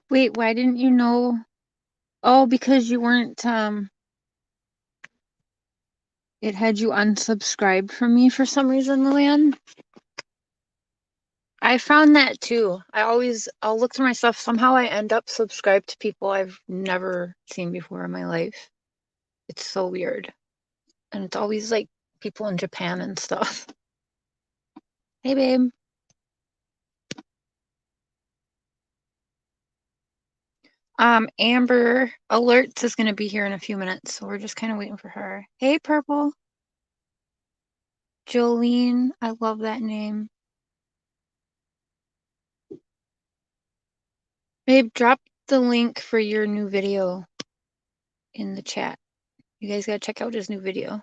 Wait, why didn't you know? Oh, because you weren't, it had you unsubscribed from me for some reason, Lillian. I found that too. I'll look through my stuff. Somehow I end up subscribed to people I've never seen before in my life. It's so weird. And it's always like people in Japan and stuff. Hey, babe. Amber Alerts is going to be here in a few minutes, so we're just kind of waiting for her. Hey, Purple. Jolene, I love that name. Babe, drop the link for your new video in the chat. You guys gotta check out his new video.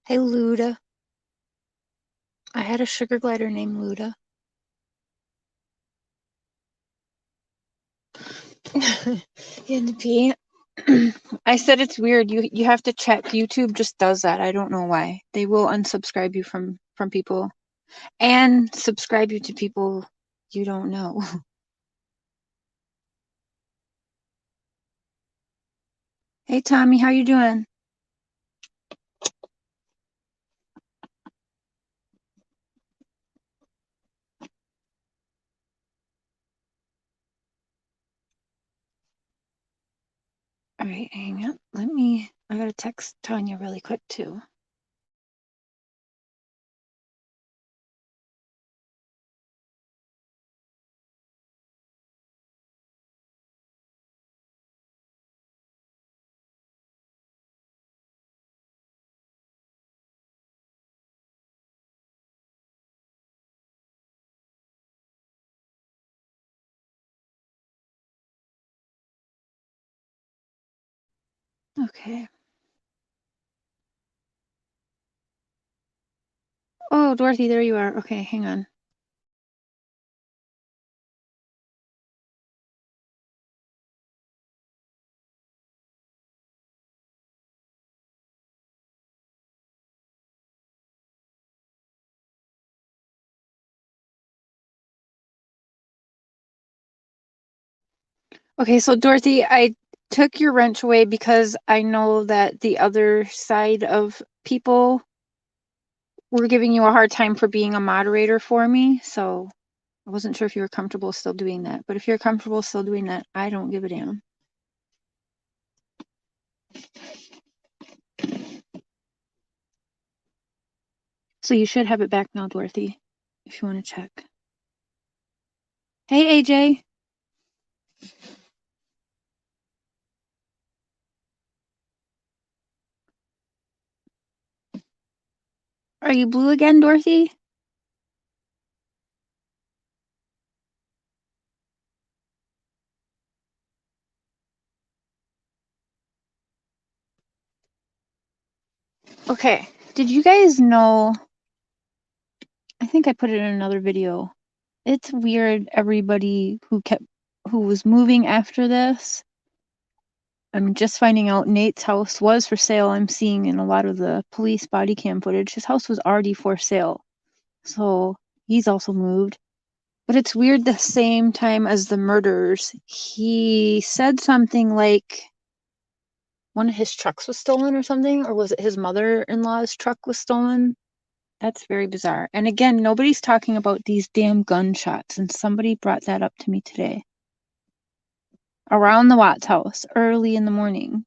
Hey, Luda. I had a sugar glider named Luda. In the pee. I said it's weird. You have to check. YouTube just does that. I don't know why. They will unsubscribe you from people and subscribe you to people you don't know. Hey, Tommy, how you doing? All right, hang up. I gotta text Tanya really quick too. Okay. Oh, Dorothy, there you are. Okay, hang on. Okay, so Dorothy, I took your wrench away because I know that the other side of people were giving you a hard time for being a moderator for me, so I wasn't sure if you were comfortable still doing that. But if you're comfortable still doing that, I don't give a damn. So you should have it back now, Dorothy, if you want to check. Hey, AJ. Are you blue again, Dorothy? Okay. Did you guys know? I think I put it in another video. It's weird, everybody who was moving after this. I'm just finding out Nate's house was for sale. I'm seeing in a lot of the police body cam footage, his house was already for sale. So he's also moved. But it's weird the same time as the murders. He said something like one of his trucks was stolen or something, or was it his mother-in-law's truck was stolen? That's very bizarre. And again, nobody's talking about these damn gunshots, and somebody brought that up to me today. Around the Watts house, early in the morning.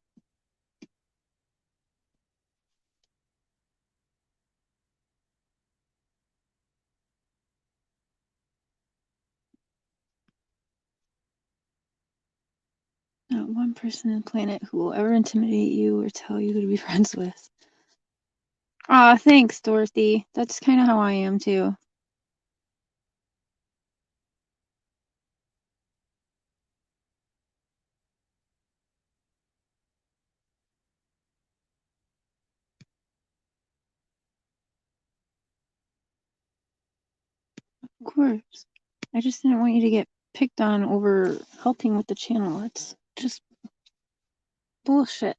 Not one person on the planet who will ever intimidate you or tell you who to be friends with. Aw, thanks, Dorothy. That's kind of how I am, too. Of course. I just didn't want you to get picked on over helping with the channel. It's just bullshit.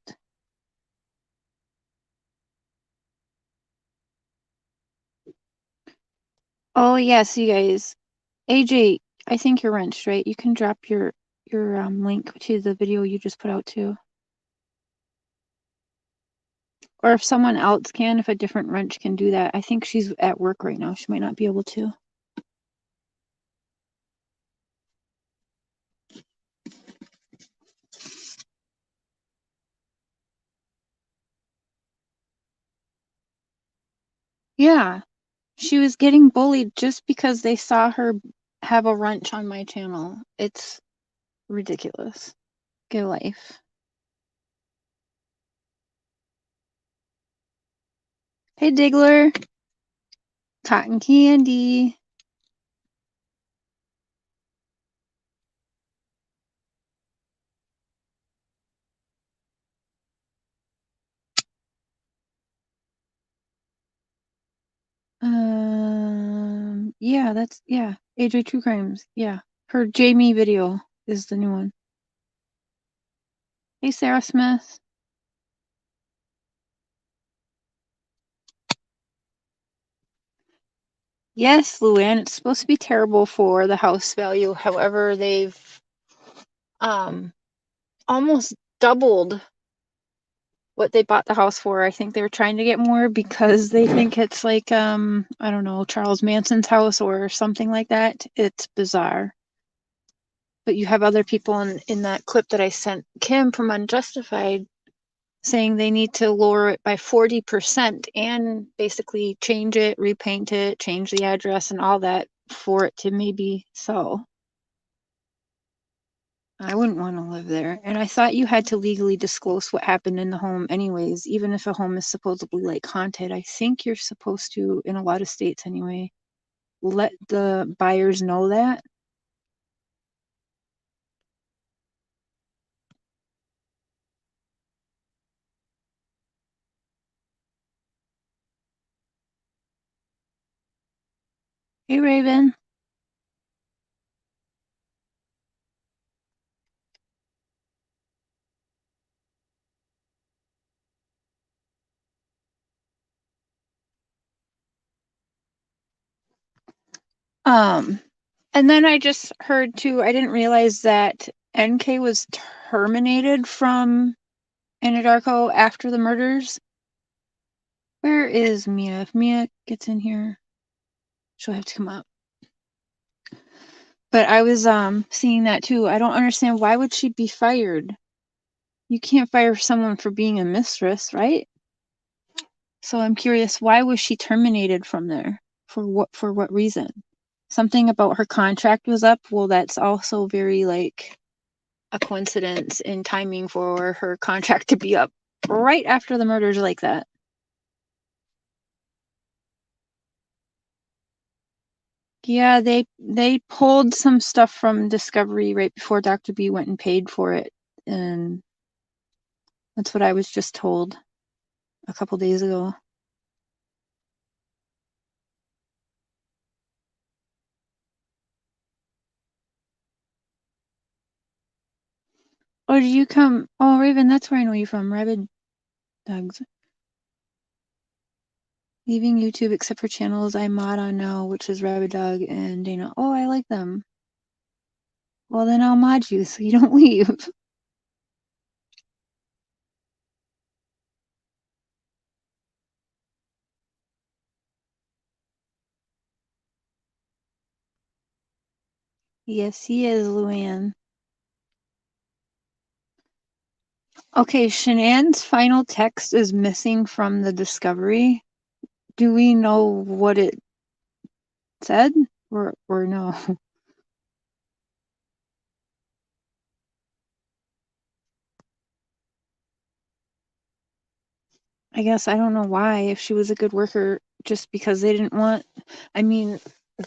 Oh yes, you guys. AJ, I think you're wrenched, right? You can drop your link to the video you just put out too. Or if someone else can, if a different wrench can do that. I think she's at work right now. She might not be able to. Yeah. She was getting bullied just because they saw her have a wrench on my channel. It's ridiculous. Get a life. Hey, Diggler. Cotton candy. Yeah, yeah. AJ True Crimes. Yeah. Her Jamie video is the new one. Hey, Sarah Smith. Yes, Luann, it's supposed to be terrible for the house value. However, they've almost doubled what they bought the house for. I think they were trying to get more because they think it's like I don't know, Charles Manson's house or something like that. It's bizarre. But you have other people in that clip that I sent Kim from Unjustified saying they need to lower it by 40% and basically change it, repaint it, change the address and all that for it to maybe sell. I wouldn't want to live there. And I thought you had to legally disclose what happened in the home anyways, even if a home is supposedly like haunted. I think you're supposed to, in a lot of states anyway, let the buyers know that. Hey, Raven. And then I just heard too, I didn't realize that NK was terminated from Anadarko after the murders. Where is Mia? If Mia gets in here, she'll have to come up. But I was seeing that too. I don't understand, why would she be fired? You can't fire someone for being a mistress, right? So I'm curious, why was she terminated from there? For what reason? Something about her contract was up. Well, that's also very like a coincidence in timing for her contract to be up right after the murders like that. Yeah, they pulled some stuff from Discovery right before Dr. B went and paid for it, and that's what I was just told a couple days ago. Oh, did you come? Oh, Raven, that's where I know you from. Rabid Dogs. Leaving YouTube except for channels I mod on now, which is Rabid Dog and Dana. Oh, I like them. Well, then I'll mod you so you don't leave. Yes, he is, Luann. Okay, Shanann's final text is missing from the Discovery. Do we know what it said or no? I guess I don't know why, if she was a good worker, just because they didn't want, I mean,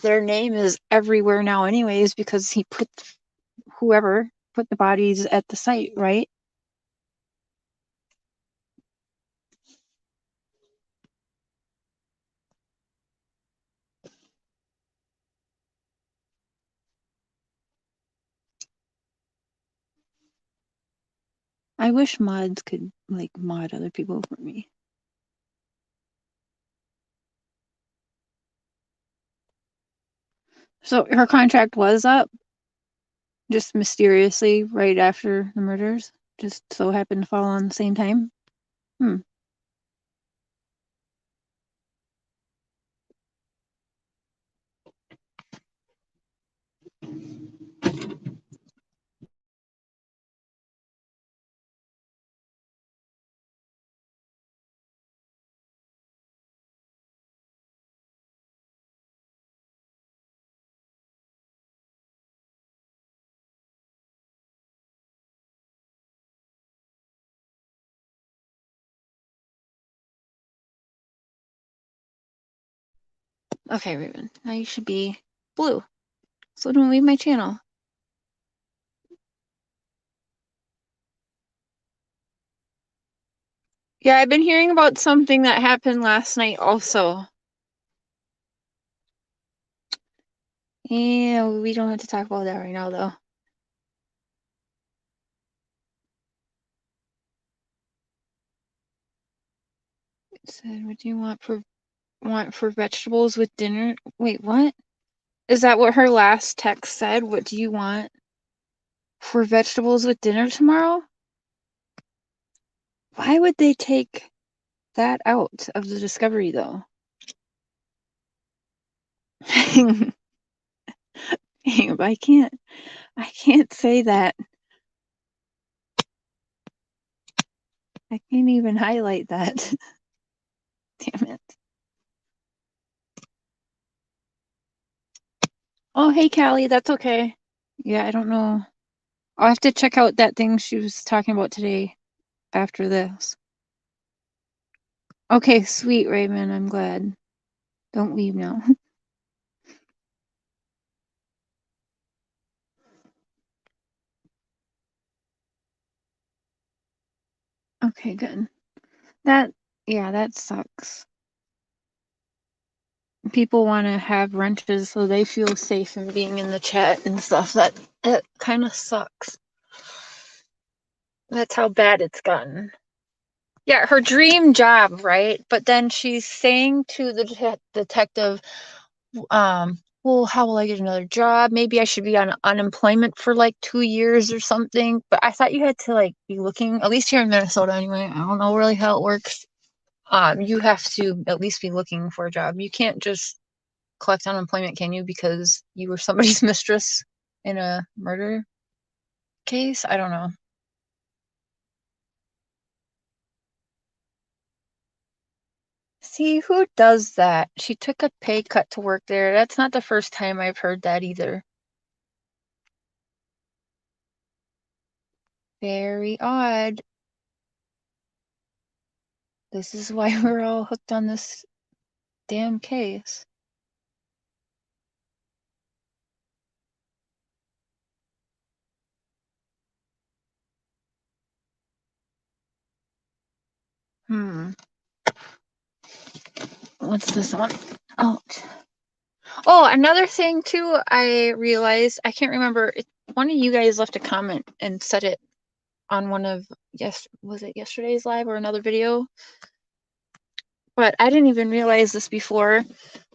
their name is everywhere now anyways because he put, whoever put the bodies at the site, right? I wish mods could like mod other people for me. So her contract was up just mysteriously right after the murders. Just so happened to fall on the same time. Hmm. Okay, Raven. Now you should be blue. So don't leave my channel. Yeah, I've been hearing about something that happened last night also. Yeah, we don't have to talk about that right now, though. It said, what do you want for vegetables with dinner? Wait, what? Is that what her last text said? What do you want for vegetables with dinner tomorrow? Why would they take that out of the discovery, though? I can't say that. I can't even highlight that. Damn it. Oh, hey, Callie, that's okay. Yeah, I don't know. I'll have to check out that thing she was talking about today after this. Okay, sweet, Raymond. I'm glad. Don't leave now. Okay, good. Yeah, that sucks. People want to have wrenches so they feel safe in being in the chat and stuff. That kind of sucks. That's how bad it's gotten. Yeah, her dream job, right? But then she's saying to the detective, well, how will I get another job? Maybe I should be on unemployment for like 2 years or something. But I thought you had to like be looking, at least here in Minnesota anyway. I don't know really how it works. You have to at least be looking for a job. You can't just collect unemployment, can you? Because you were somebody's mistress in a murder case? I don't know. See, who does that? She took a pay cut to work there. That's not the first time I've heard that either. Very odd. This is why we're all hooked on this damn case. What's this one? Oh. Oh, another thing too, I realized, I can't remember, one of you guys left a comment and said it on one of, was it yesterday's live or another video? But I didn't even realize this before.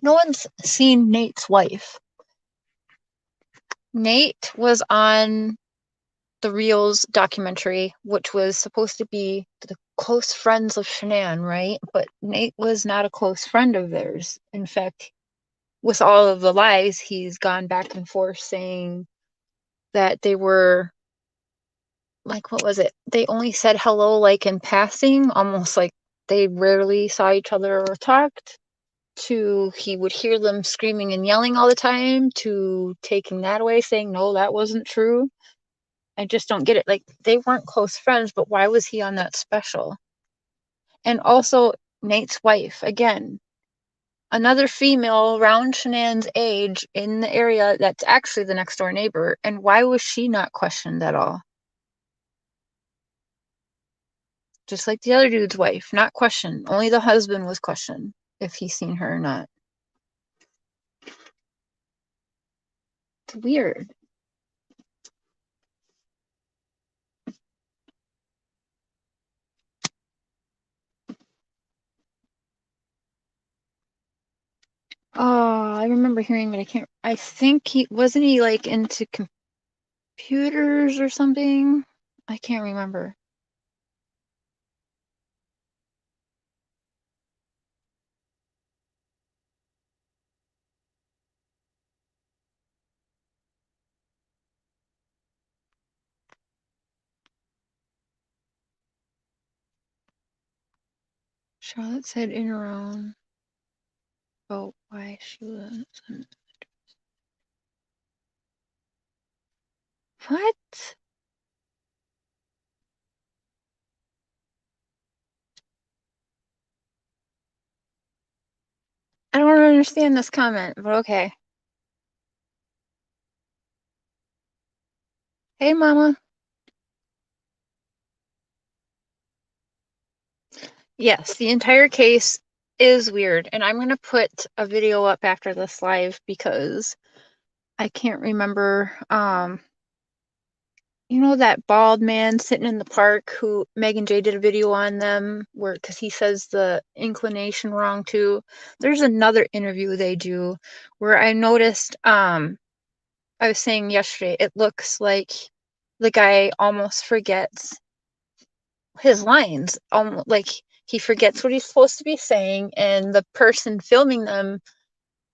No one's seen Nate's wife. Nate was on the Reels documentary, which was supposed to be the close friends of Shannan, right? But Nate was not a close friend of theirs. In fact, with all of the lies, he's gone back and forth saying that they were like, what was it? They only said hello like in passing, almost like they rarely saw each other or talked, to he would hear them screaming and yelling all the time, to taking that away, saying, no, that wasn't true. I just don't get it. Like, they weren't close friends, but why was he on that special? And also, Nate's wife, again, another female around Shanann's age in the area that's actually the next door neighbor. And why was she not questioned at all? Just like the other dude's wife, not questioned. Only the husband was questioned if he's seen her or not. It's weird. Oh, I remember hearing, but I think wasn't he like into computers or something? I can't remember. Charlotte said in her own about why she was. What? I don't understand this comment, but okay. Hey, Mama. Yes, the entire case is weird, and I'm gonna put a video up after this live because I can't remember. You know that bald man sitting in the park who Megan J did a video on them where because he says the inclination wrong too. There's another interview they do where I noticed I was saying yesterday it looks like the guy almost forgets his lines. Like he forgets what he's supposed to be saying and the person filming them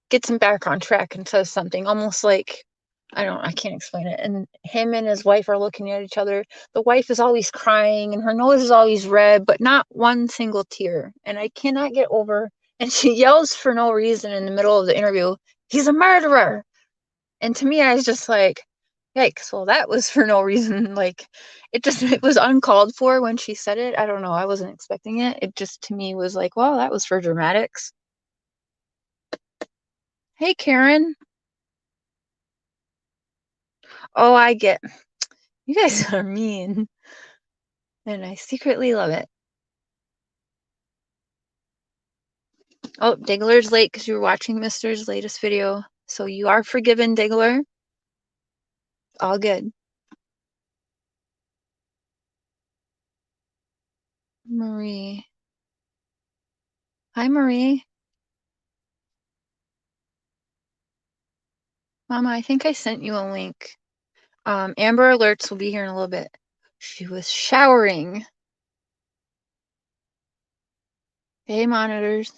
gets him back on track and says something almost like I can't explain it. And him and his wife are looking at each other. The wife is always crying and her nose is always red, but not one single tear. And I cannot get over. And she yells for no reason in the middle of the interview, "He's a murderer." And to me, I was just like, yikes, well, that was for no reason. Like, it was uncalled for when she said it. I don't know. I wasn't expecting it. It just to me was like, well, that was for dramatics. Hey, Karen. Oh, I get. You guys are mean, and I secretly love it. Oh, Diggler's late because you were watching Mister's latest video. So you are forgiven, Diggler. All good. Marie. Hi, Marie. Mama, I think I sent you a link. Amber Alerts will be here in a little bit. She was showering. Hey, monitors.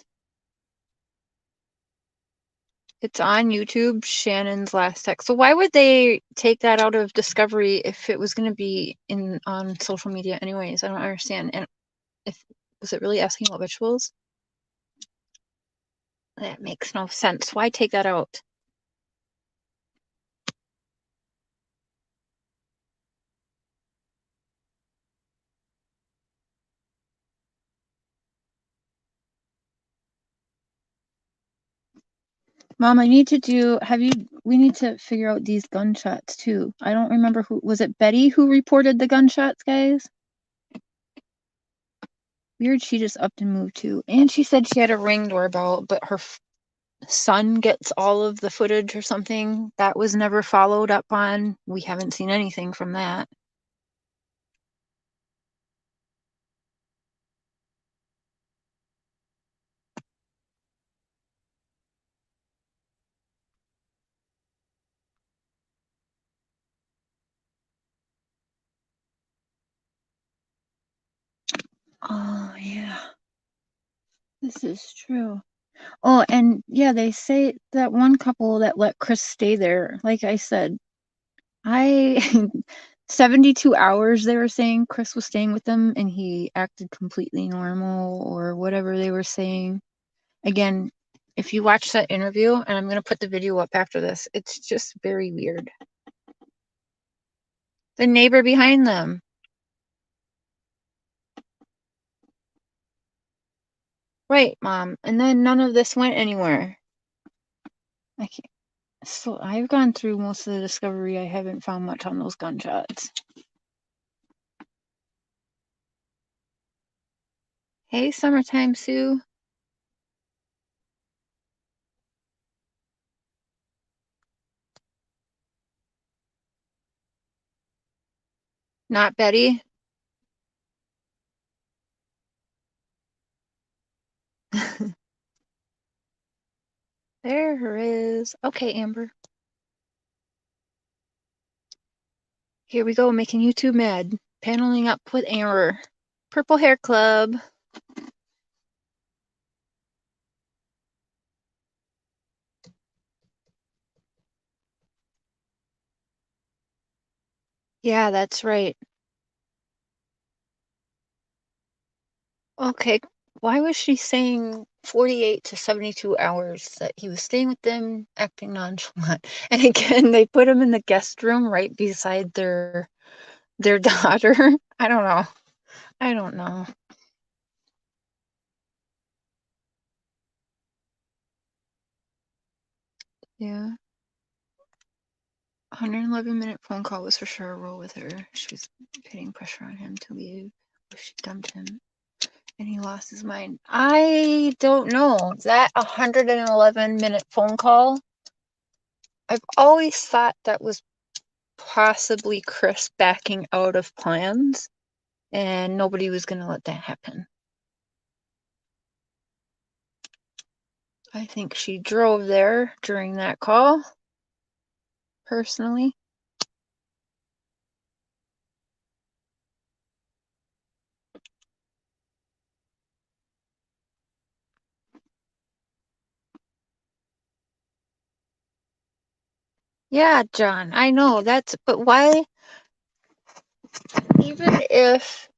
It's on YouTube, Shannon's Last Text. So why would they take that out of Discovery if it was going to be on social media anyways? I don't understand. And if was it really asking about rituals? That makes no sense. Why take that out? Mom, we need to figure out these gunshots too. I don't remember was it Betty who reported the gunshots, guys? Weird, she just upped and moved too. And she said she had a Ring doorbell, but her son gets all of the footage or something. That was never followed up on. We haven't seen anything from that. Oh, yeah. This is true. Oh, and yeah, they say that one couple that let Chris stay there, like I said, 72 hours they were saying Chris was staying with them and he acted completely normal or whatever they were saying. Again, if you watch that interview, and I'm going to put the video up after this, it's just very weird. The neighbor behind them. Right, Mom. And then none of this went anywhere. I can't. So I've gone through most of the Discovery. I haven't found much on those gunshots. Hey, Summertime Sue. Not Betty. There is. Okay, Amber. Here we go, making YouTube mad. Paneling up with Amber. Purple Hair Club. Yeah, that's right. Okay, why was she saying 48 to 72 hours that he was staying with them, acting nonchalant? And again, they put him in the guest room right beside their daughter. I don't know. I don't know. Yeah. 111-minute phone call was for sure a roll with her. She was putting pressure on him to leave. She dumped him and he lost his mind. I don't know. That 111-minute phone call, I've always thought that was possibly Chris backing out of plans and nobody was going to let that happen. I think she drove there during that call, personally. Yeah, John, I know but why, even if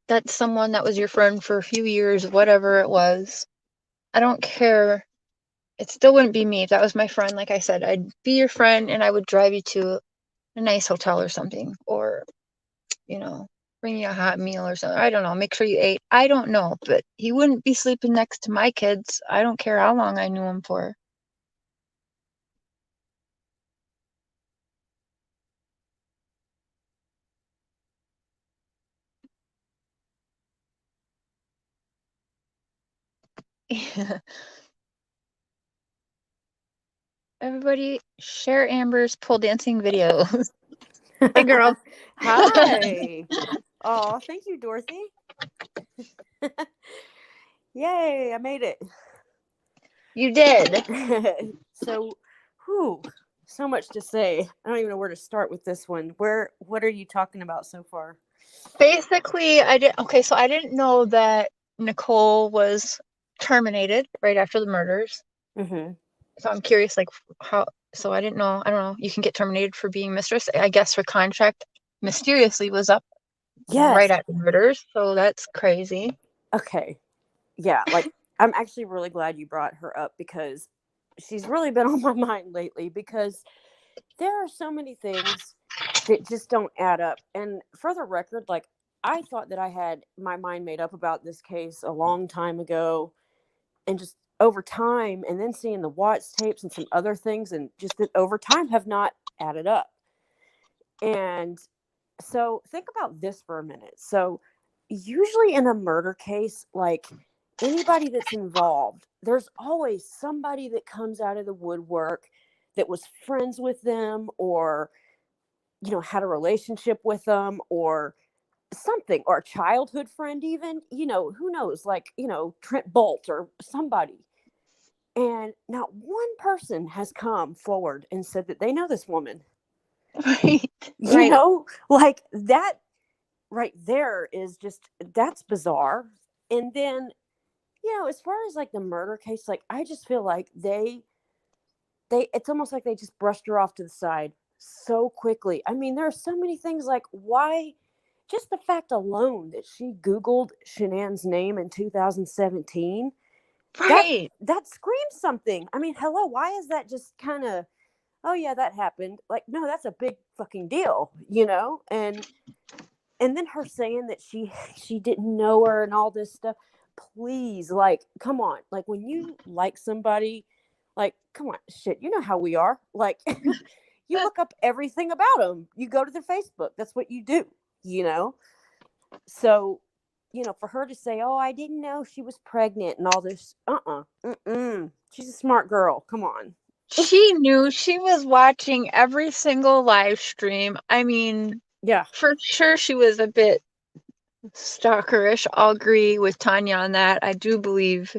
that's someone that was your friend for a few years, whatever it was, I don't care. It still wouldn't be me if that was my friend. Like I said, I'd be your friend and I would drive you to a nice hotel or something, or, bring you a hot meal or something. I don't know. Make sure you ate. I don't know, but he wouldn't be sleeping next to my kids. I don't care how long I knew him for. Everybody share Amber's pole dancing videos. Hey, girl. Hi. Oh, thank you, Dorothy. Yay, I made it. You did. So much to say. I don't even know where to start with this one. What are you talking about so far? Basically, so I didn't know that Nichol was terminated right after the murders. Mm-hmm. So I'm curious, like, so I don't know, you can get terminated for being mistress. I guess her contract mysteriously was up right Yes. at the murders, so that's crazy. Okay. Yeah, I'm actually really glad you brought her up because she's really been on my mind lately because there are so many things that just don't add up. And for the record, I thought that I had my mind made up about this case a long time ago, and just over time, and then seeing the Watts tapes and some other things, and just that over time have not added up. And so think about this for a minute. So usually in a murder case, like anybody that's involved, there's always somebody that comes out of the woodwork that was friends with them, or had a relationship with them, or something, or a childhood friend, even, who knows, Trent Bolt or somebody. And not one person has come forward and said that they know this woman. Right. Like that right there is just, that's bizarre. And then, as far as like the murder case, like I just feel like they it's almost like they just brushed her off to the side so quickly. I mean, there are so many things, like why, just the fact alone that she Googled Shannan's name in 2017, Right. that screams something. I mean, hello, why is that just kind of, oh yeah, that happened? Like, no, that's a big fucking deal, and then her saying that she didn't know her and all this stuff. Please, like, come on. Like, when you like somebody, like, come on, shit, you know how we are. Like, you look up everything about them. You go to their Facebook. That's what you do, So, for her to say, oh, I didn't know she was pregnant and all this, she's a smart girl. Come on. She knew. She was watching every single live stream. I mean, Yeah. for sure she was a bit stalkerish. I'll agree with Tanya on that. I do believe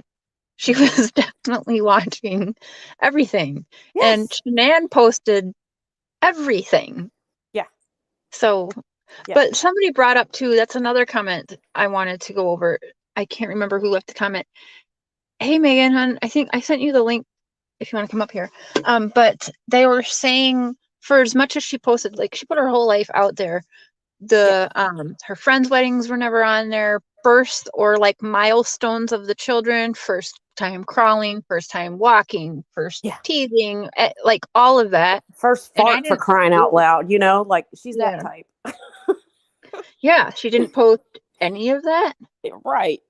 She was definitely watching everything. And Yes. Shannan posted everything. Yeah. So, Yeah. but somebody brought up too, that's another comment I wanted to go over. I can't remember who left the comment. Hey, Megan, hon, I think I sent you the link if you want to come up here. But they were saying for as much as she posted, like she put her whole life out there, Yeah. her friends' weddings were never on there, births or like milestones of the children, first time crawling, first time walking, first Yeah. teething, like all of that. First And I fart for didn't crying out see, loud, like she's that yeah, type. yeah, she didn't post any of that. Right.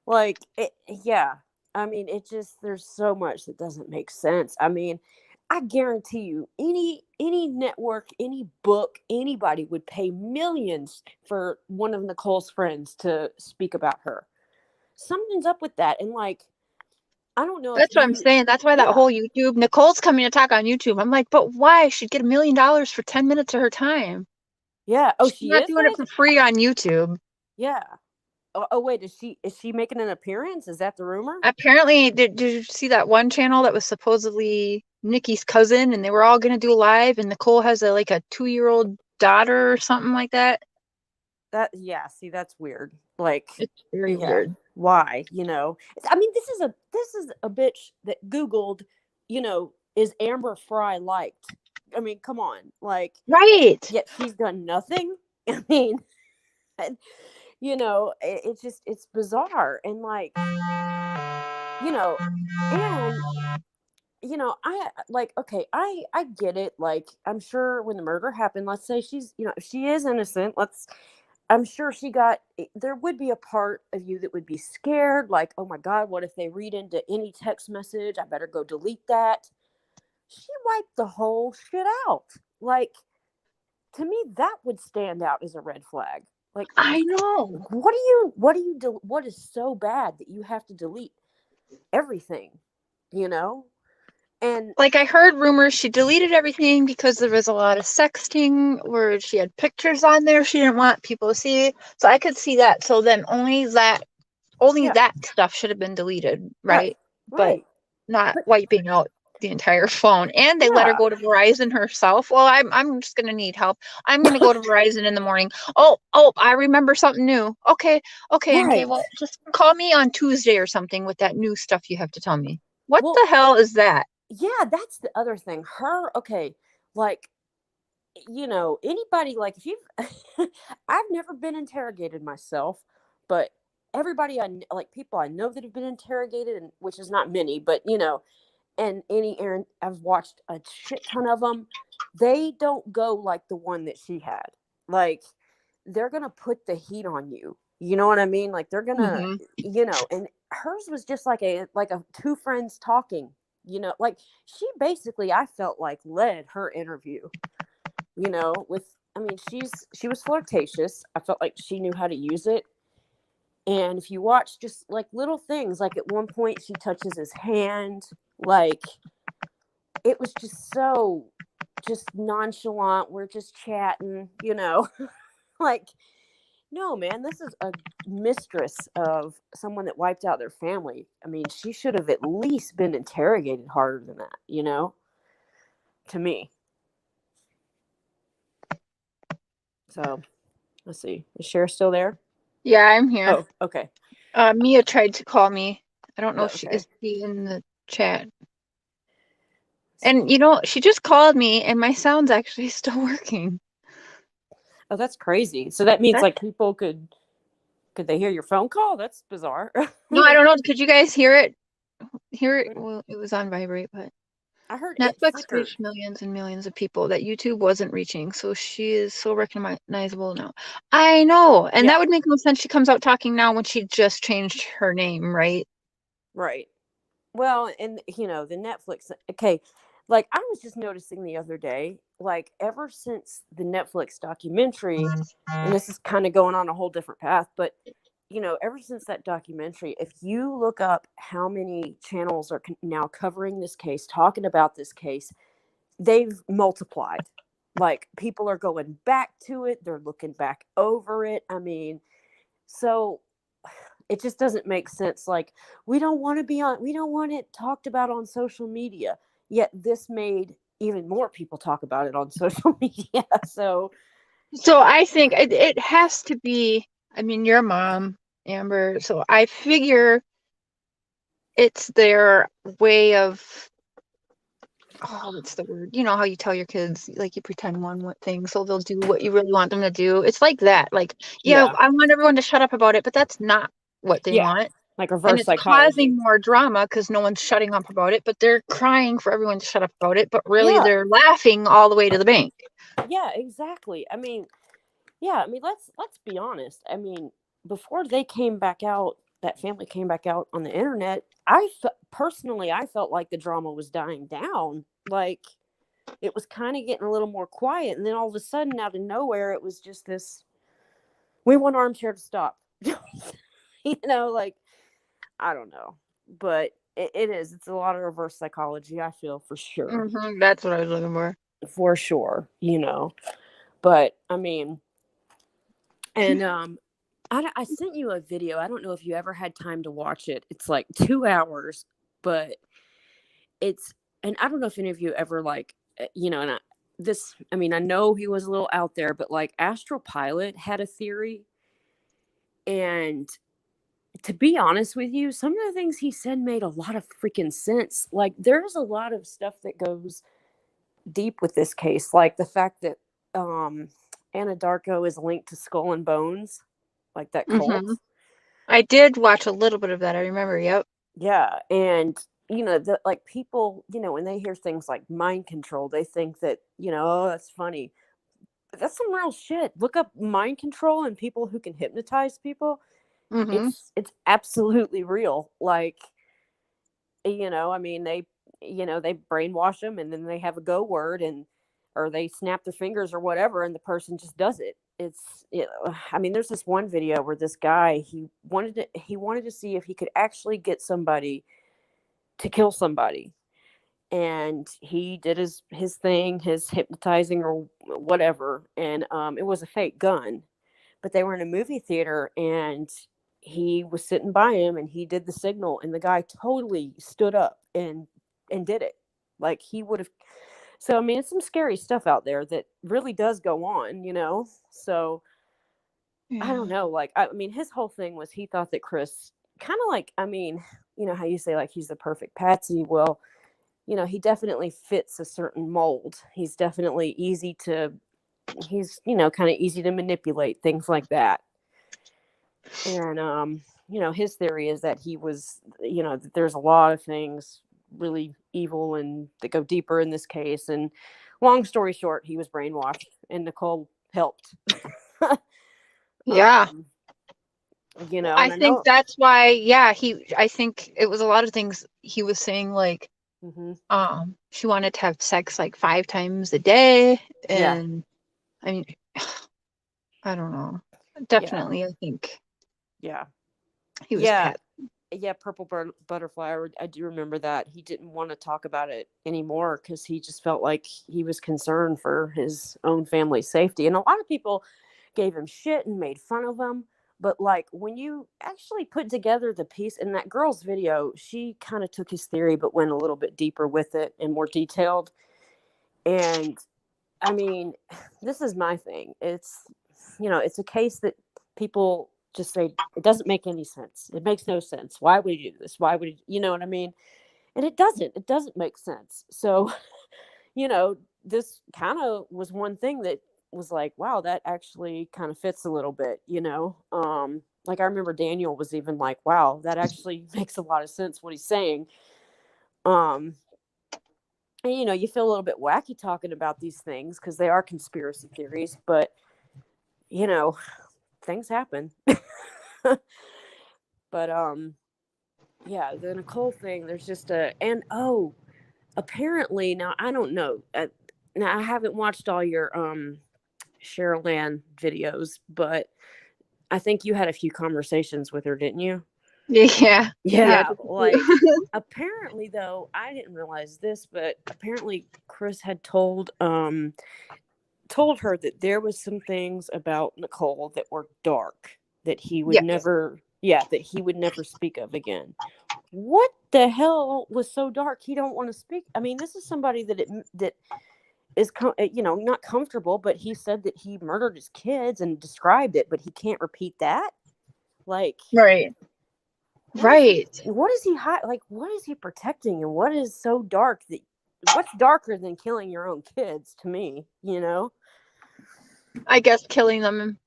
Like, yeah. I mean, it just, there's so much that doesn't make sense. I mean, I guarantee you, any network, any book, anybody would pay millions for one of Nicole's friends to speak about her. Something's up with that. And like, I don't know if That's what I'm you, saying. That's why that yeah, whole YouTube, Nicole's coming to talk on YouTube. I'm like, but why? She'd get $1 million for 10 minutes of her time. yeah. Oh, She's she not is doing it it? for free on YouTube. Yeah. Oh, wait, is she making an appearance? Is that the rumor? Apparently, did you see that one channel that was supposedly Nikki's cousin and they were all going to do live and Nicole has like a 2-year-old daughter or something like that? That, yeah, see, that's weird. Like, It's very yeah, weird. why? I mean, this is a bitch that Googled, is Amber Fry liked? I mean, come on, like, Right. yet she's done nothing. I mean, and, it's just, it's bizarre. And like, you know and I like, okay, I get it. Like, I'm sure when the murder happened, let's say she's, if she is innocent, I'm sure there would be a part of you that would be scared, like, oh my God, what if they read into any text message? I better go delete that. She wiped the whole shit out. Like, to me, that would stand out as a red flag. Like, I know. what is so bad that you have to delete everything, you know? And Like I heard rumors she deleted everything because there was a lot of sexting where she had pictures on there she didn't want people to see. So I could see that. So then only yeah, that stuff should have been deleted, right, right? But right. not But wiping out the entire phone. And they let her yeah, go to Verizon herself. Well, I'm just gonna need help. I'm gonna go to Verizon in the morning. Oh, I remember something new. Okay, MK. right. Well, just call me on Tuesday or something with that new stuff you have to tell me. What Well, the hell is that? yeah, that's the other thing. Okay, like, anybody, like, if you've I've never been interrogated myself, but everybody like, people I know that have been interrogated, and which is not many, but and Aaron, I've watched a shit ton of them. They don't go like the one that she had. Like, they're gonna put the heat on you. You know what I mean? Like, they're gonna, Hmm. and hers was just like a two friends talking. Like, she basically, I felt like, led her interview. With, I mean, she was flirtatious. I felt like she knew how to use it. And if you watch just like little things, like at one point she touches his hand, like, it was just so, just nonchalant. We're just chatting, like, no, man, this is a mistress of someone that wiped out their family. I mean, she should have at least been interrogated harder than that, to me. So let's see. Is Cher still there? Yeah, I'm here. Oh, okay. Mia tried to call me. I don't know Oh, if she okay. is she in the chat. Let's And see. she just called me and my sound's actually still working. Oh, that's crazy. So that means, That's like, people could they hear your phone call? That's bizarre. no, I don't know. Could you guys hear it? Hear it? Well, it was on vibrate, but I heard it Netflix flickered. reached millions and millions of people that YouTube wasn't reaching, so she is so recognizable now. I know, and Yeah, that would make no sense. She comes out talking now when she just changed her name, right? right. Well, and the Netflix. Okay, like, I was just noticing the other day, like, ever since the Netflix documentary, and this is kind of going on a whole different path, but ever since that documentary, if you look up how many channels are now covering this case, talking about this case, they've multiplied. Like, people are going back to it, they're looking back over it. I mean, so it just doesn't make sense. Like, we don't want it talked about on social media, yet this made even more people talk about it on social media. So So I think it has to be, I mean, your mom, Amber, so I figure it's their way of, oh, what's the word? You know how you tell your kids, like you pretend one thing, so they'll do what you really want them to do. It's like that. Like, yeah, yeah, I want everyone to shut up about it, but that's not what they yeah, want. like And reverse it's psychology. causing more drama because no one's shutting up about it, but they're crying for everyone to shut up about it, but really Yeah, they're laughing all the way to the bank. yeah, exactly. I mean, yeah, I mean, let's be honest. I mean, before they came back out, that family came back out on the internet. Personally, I felt like the drama was dying down. Like, it was kind of getting a little more quiet, and then all of a sudden, out of nowhere, it was just this. We want Armchair to stop. Like, I don't know, but it is. It's a lot of reverse psychology. I feel for sure, That's what I was looking for. for sure. But I mean, and I sent you a video. I don't know if you ever had time to watch it. It's like 2 hours, but it's, and I don't know if any of you ever like, and I mean, I know he was a little out there, but like Astral Pilot had a theory. And to be honest with you, some of the things he said made a lot of freaking sense. Like, there's a lot of stuff that goes deep with this case, like the fact that Anadarko is linked to Skull and Bones, like that cult. I did watch a little bit of that. I remember. Yep. Yeah, and like people, when they hear things like mind control, they think that, oh, that's funny. But that's some real shit. Look up mind control and people who can hypnotize people. Mm-hmm. It's absolutely real. Like, I mean, they brainwash them, and then they have a go word, and or they snap their fingers or whatever, and the person just does it. I mean, there's this one video where this guy, he wanted to see if he could actually get somebody to kill somebody, and he did his thing, his hypnotizing or whatever, and it was a fake gun, but they were in a movie theater, and he was sitting by him, and he did the signal, and the guy totally stood up and did it like he would have. So I mean, it's some scary stuff out there that really does go on. So I don't Yeah. know, like, I mean, his whole thing was he thought that Chris kind of like, I mean, how you say like he's the perfect patsy. Well, he definitely fits a certain mold. He's definitely he's kind of easy to manipulate, things like that. And his theory is that he was, that there's a lot of things really evil and that go deeper in this case. And long story short, he was brainwashed, and Nichol helped. Yeah. um, I and I think know. that's why, yeah, I think it was a lot of things he was saying, like, Hmm. she wanted to have sex like 5 times a day. Yeah, And I mean, I don't know. yeah, Definitely, I think yeah, he was yeah. Pat. Yeah, purple butterfly. I do remember that he didn't want to talk about it anymore because he just felt like he was concerned for his own family's safety. And a lot of people gave him shit and made fun of him. But like, when you actually put together the piece in that girl's video, she kind of took his theory but went a little bit deeper with it and more detailed. And I mean, this is my thing. It's a case that people just say it doesn't make any sense. It makes no sense. Why would you do this? Why would you know what I mean? And it doesn't. It doesn't make sense. So, this kind of was one thing that was like, wow, that actually kind of fits a little bit. Like, I remember Daniel was even like, wow, that actually makes a lot of sense what he's saying. Um, and you feel a little bit wacky talking about these things because they are conspiracy theories, but you know, things happen. But yeah, the Nicole thing, there's just apparently, now I don't know. Now I haven't watched all your Cheryl Ann videos, but I think you had a few conversations with her, didn't you? Yeah. Yeah. Yeah, like, apparently though, I didn't realize this, but apparently Chris had told her that there was some things about Nicole that were dark, that he would Yes. never, Yeah, that he would never speak of again. What the hell was so dark he don't want to speak? I mean, this is somebody that is, not comfortable, but he said that he murdered his kids and described it, but he can't repeat that. Like, Right. what is he like? What is he protecting, and what is so dark that? What's darker than killing your own kids? To me, I guess killing them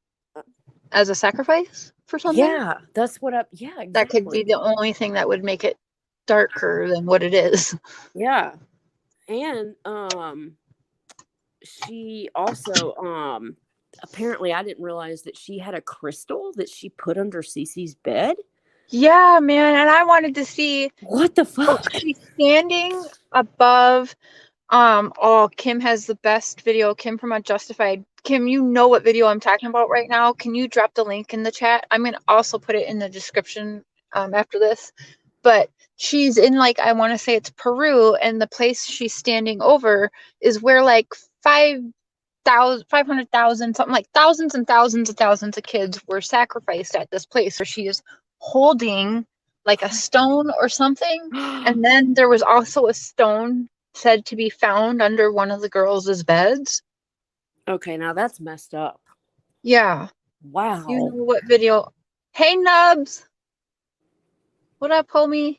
as a sacrifice for something. Yeah, that's what up. Yeah, exactly. That could be the only thing that would make it darker than what it is. Yeah, and she also apparently, I didn't realize that she had a crystal that she put under Cece's bed. Yeah, man, and I wanted to see what the fuck. She's standing above. Kim has the best video. Kim from Unjustified. Kim, you know what video I'm talking about right now. Can you drop the link in the chat? I'm gonna also put it in the description after this. But she's in, like, I want to say it's Peru, and the place she's standing over is where like 500,000, something like thousands and thousands and thousands of kids were sacrificed at this place. Where she is holding like a stone or something, and then there was also a stone said to be found under one of the girls' beds. Okay, now that's messed up. Yeah. Wow. You know what video? Hey, Nubs. What up, homie?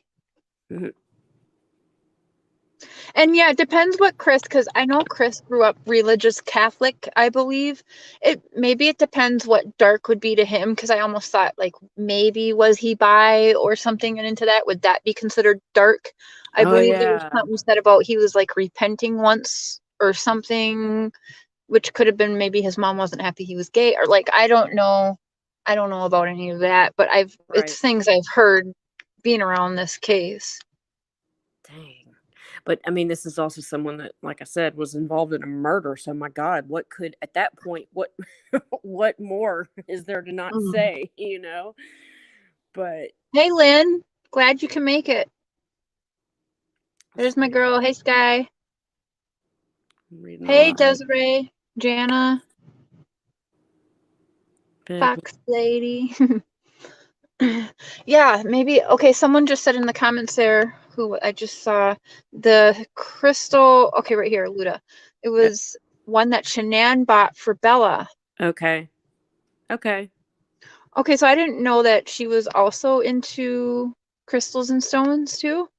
Mm-hmm. And yeah, it depends what Chris, because I know Chris grew up religious Catholic, I believe. Maybe it depends what dark would be to him, because I almost thought, like, maybe was he bi or something and into that? Would that be considered dark? I believe there was something said about he was like repenting once or something, which could have been maybe his mom wasn't happy he was gay, or like, I don't know. I don't know about any of that, but it's things I've heard being around this case. Dang. But I mean, this is also someone that, like I said, was involved in a murder. So my God, what could, at that point, what more is there to not say, But hey, Lynn, glad you can make it. There's my girl. Hey, Sky. Hey, Desiree, Jana, Fox Lady. Yeah, maybe. Okay, someone just said in the comments there, who I just saw, the crystal. Okay, right here, Luda. It was one that Shannan bought for Bella. Okay. Okay, so I didn't know that she was also into crystals and stones too.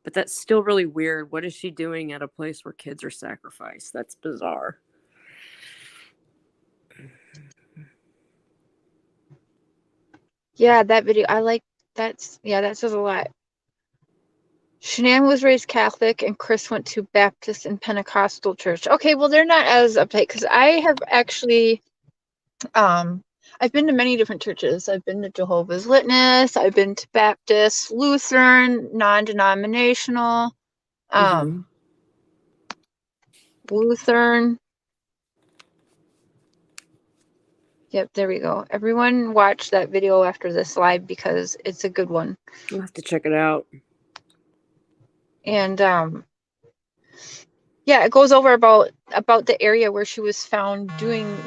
But that's still really weird. What is she doing at a place where kids are sacrificed? That's bizarre. Yeah, that video. I like that says a lot. Shannan was raised Catholic and Chris went to Baptist and Pentecostal church. Okay, well, they're not as uptight, because I have actually, I've been to many different churches. I've been to Jehovah's Witness, I've been to Baptist, Lutheran, non-denominational, Lutheran. Yep, there we go. Everyone watch that video after this live because it's a good one. I'll have to check it out. And yeah, it goes over about the area where she was found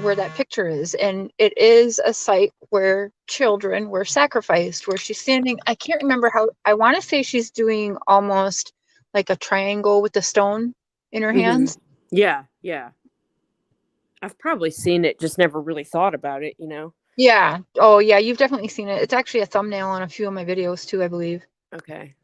where that picture is. And it is a site where children were sacrificed, where she's standing. I can't remember how, I want to say she's doing almost like a triangle with the stone in her hands. Yeah. I've probably seen it, just never really thought about it, Yeah. Oh, yeah, you've definitely seen it. It's actually a thumbnail on a few of my videos too, I believe. Okay.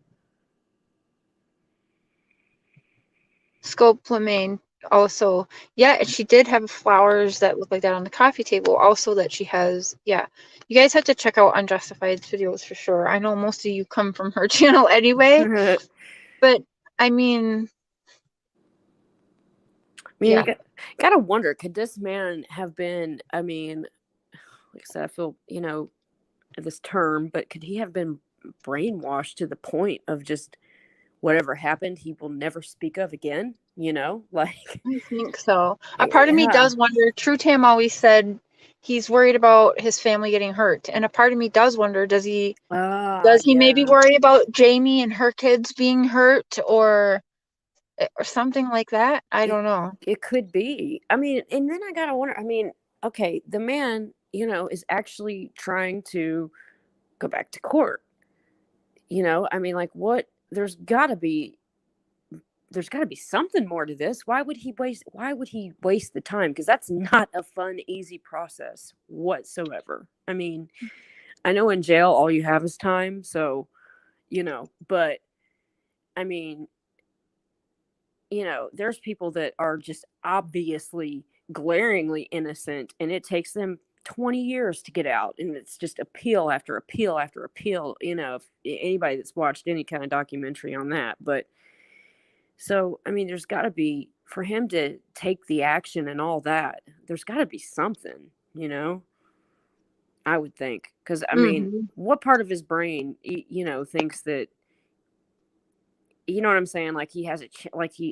Scope Lemaine also, yeah, she did have flowers that look like that on the coffee table. Also, that she has, yeah. You guys have to check out Unjustified's videos for sure. I know most of you come from her channel anyway, but I mean, yeah. You gotta wonder, could this man have been? I mean, like I said, I feel this term, but could he have been brainwashed to the point of just whatever happened, he will never speak of again, like. I think so. A part of me does wonder. True Tam always said he's worried about his family getting hurt. And a part of me does wonder, does he maybe worry about Jamie and her kids being hurt or something like that? I don't know. It could be. I mean, and then I gotta wonder, I mean, okay, the man, is actually trying to go back to court. I mean, like, what? There's got to be something more to this. Why would he waste the time? Because that's not a fun, easy process whatsoever. I mean, I know in jail all you have is time, so but I mean, there's people that are just obviously glaringly innocent, and it takes them 20 years to get out, and it's just appeal after appeal after appeal. If anybody that's watched any kind of documentary on that. But so, I mean, there's got to be, for him to take the action and all that, there's got to be something, I would think. Because, I mean, Mm-hmm. what part of his brain, thinks that, you know what I'm saying? Like he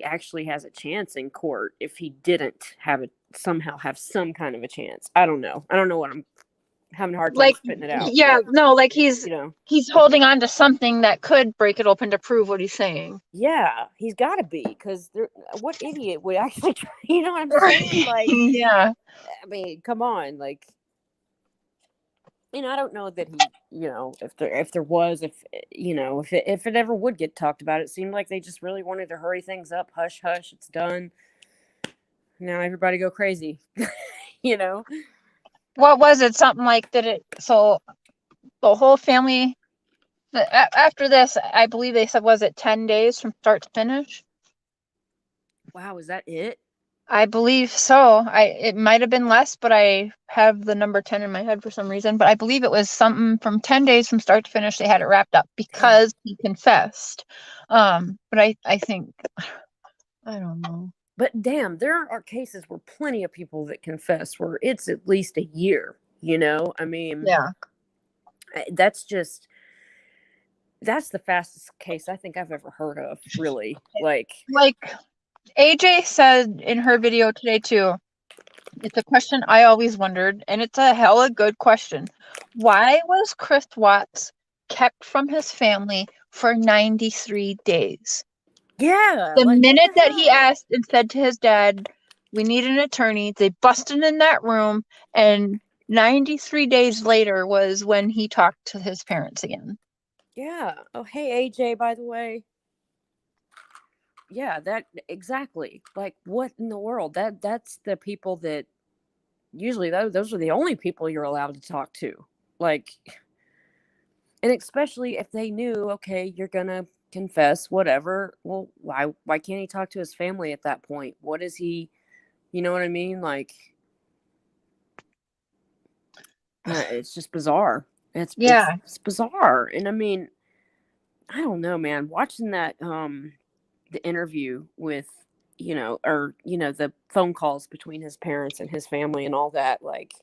actually has a chance in court if he didn't somehow have some kind of a chance. I don't know. I don't know what I'm having a hard time Like, spitting it out. yeah, But, no, like he's you know, he's holding on to something that could break it open to prove what he's saying. yeah, he's got to be, because what idiot would actually try? You know what I'm saying? Right. Like, Yeah. I mean, come on, like, I don't know that he, if it ever would get talked about, it seemed like they just really wanted to hurry things up. Hush, hush, it's done. Now everybody go crazy. you know? What was it? Something like so the whole family, after this, I believe they said, was it 10 days from start to finish? Wow, is that it? I believe so. It might have been less, but I have the number 10 in my head for some reason. But I believe it was something from 10 days from start to finish. They had it wrapped up Damn. because he confessed. But I think, I don't know. But damn, there are cases where plenty of people that confess where it's at least a year. I mean, Yeah. that's the fastest case I think I've ever heard of, really. Like AJ said in her video today too, it's a question I always wondered, and it's a hella good question. Why was Chris Watts kept from his family for 93 days? yeah, The like, what minute the that he hell? asked and said to his dad, we need an attorney, they busted in that room, and 93 days later was when he talked to his parents again. Yeah. Oh, hey, AJ, by the way. Yeah, that exactly. Like, what in the world? That's the people that usually those are the only people you're allowed to talk to. Like, and especially if they knew, okay, you're gonna confess, whatever. Well, why can't he talk to his family at that point? What is he? You know what I mean? Like, it's just bizarre. It's it's Yeah. it's bizarre, and I mean, I don't know, man. Watching that the interview with, the phone calls between his parents and his family and all that, like,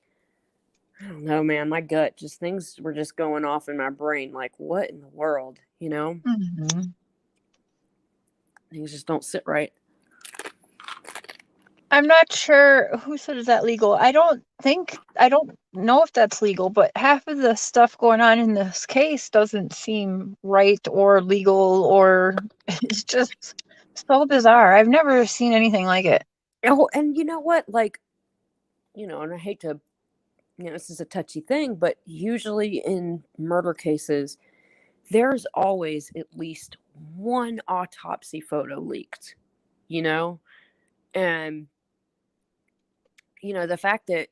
I don't know, man. My gut, just things were just going off in my brain. Like, what in the world? Mhm. Things just don't sit right. I'm not sure who said is that legal. I don't know if that's legal, but half of the stuff going on in this case doesn't seem right or legal, or it's just so bizarre. I've never seen anything like it. Oh, and you know what? Like, and I hate to, this is a touchy thing, but usually in murder cases, there's always at least one autopsy photo leaked, you know? And, the fact that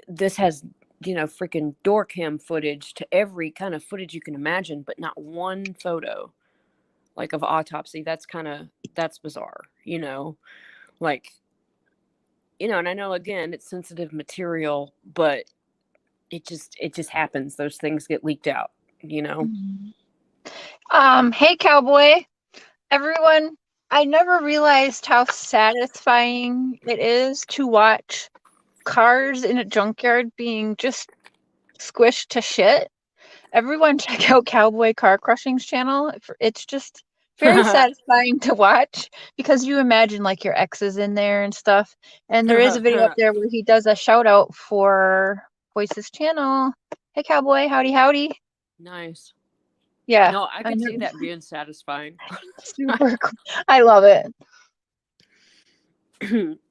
this has, freaking door cam footage to every kind of footage you can imagine, but not one photo, like, of autopsy, that's bizarre, like, and I know, again, it's sensitive material, but it just happens. Those things get leaked out, Mhm. Hey cowboy, everyone. I never realized how satisfying it is to watch cars in a junkyard being just squished to shit. Everyone check out Cowboy Car Crushing's channel. It's just very satisfying to watch because you imagine like your ex is in there and stuff. And there is a video up there where he does a shout out for Voice's channel. Hey Cowboy, howdy howdy. Nice. Yeah, No, I I could know. see that being satisfying. Super cool. I love it.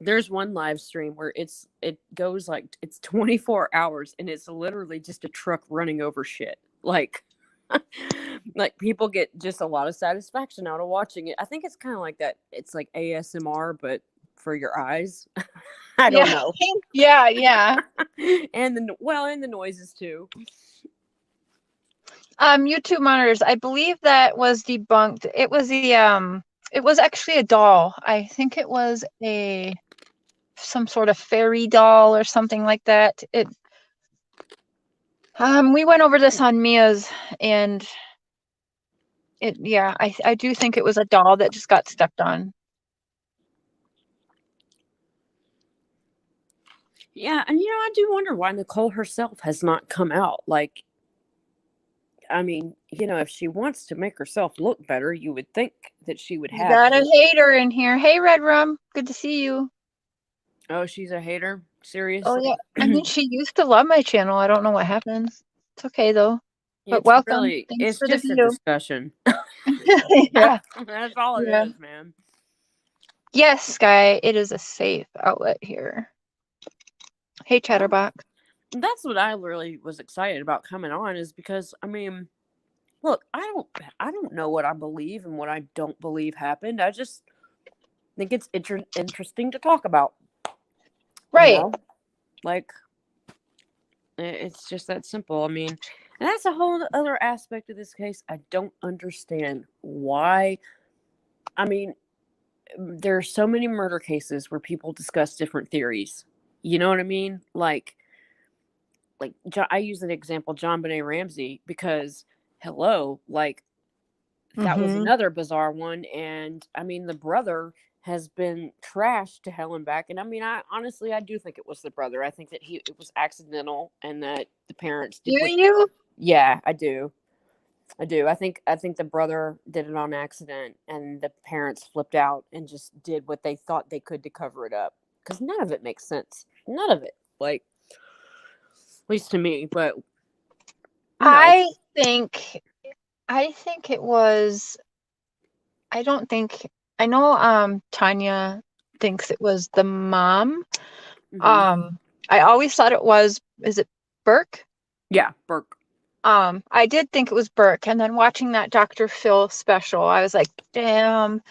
there's one live stream where it goes like it's 24 hours and it's literally just a truck running over shit. Like like people get just a lot of satisfaction out of watching it. I think it's kind of like that. It's like ASMR but for your eyes. I don't Yeah. know. Yeah, yeah. And the noises too. YouTube monitors, I believe that was debunked. It was actually a doll. I think it was some sort of fairy doll or something like that. We went over this on Mia's, and I do think it was a doll that just got stepped on. Yeah, and I do wonder why Nichol herself has not come out. Like, I mean, if she wants to make herself look better, you would think that she would You have got a this. hater in here. Hey, Red Rum, good to see you. Oh, she's a hater? Oh Seriously? yeah, I mean, she used to love my channel. I don't know what happened. It's okay though. But welcome. Thanks It's for the just a view. discussion. Yeah, That's all it yeah. is, man. Yes, Sky, it is a safe outlet here. Hey, Chatterbox. That's what I really was excited about coming on, is because I mean, look, I don't know what I believe and what I don't believe happened. I just think it's interesting to talk about. Right. Like, it's just that simple. I mean, and that's a whole other aspect of this case. I don't understand why. I mean, there are so many murder cases where people discuss different theories. You know what I mean? Like I use an example, John Benet Ramsey, because hello, like that was Mm-hmm. another bizarre one. And I mean, the brother has been trashed to hell and back. And I mean, I honestly, I do think it was the brother. I think that it was accidental and that the parents Do did what. you? Yeah, I do. I think the brother did it on accident and the parents flipped out and just did what they thought they could to cover it up. Because none of it makes sense. None of it. Like, at least to me, but you know. I think I think it was I don't think I know Tanya thinks it was the mom. Hmm. I always thought it was, is it Burke? Yeah, Burke. I did think it was Burke, and then watching that Dr. Phil special, I was like, damn,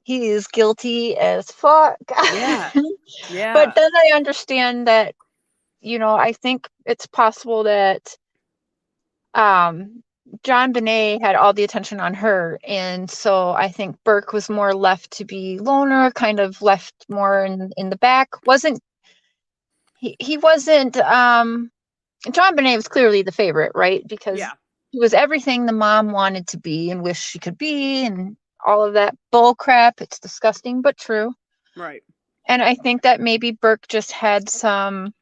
he is guilty as fuck. Yeah, But yeah, then I understand that, I think it's possible that um John Benet had all the attention on her, and so I think Burke was more left to be loner, kind of left more in the back. Wasn't he wasn't John Benet was clearly the favorite, right? Because yeah. he was everything the mom wanted to be and wished she could be, and all of that bull crap. It's disgusting but true. Right. And I think that maybe Burke just had some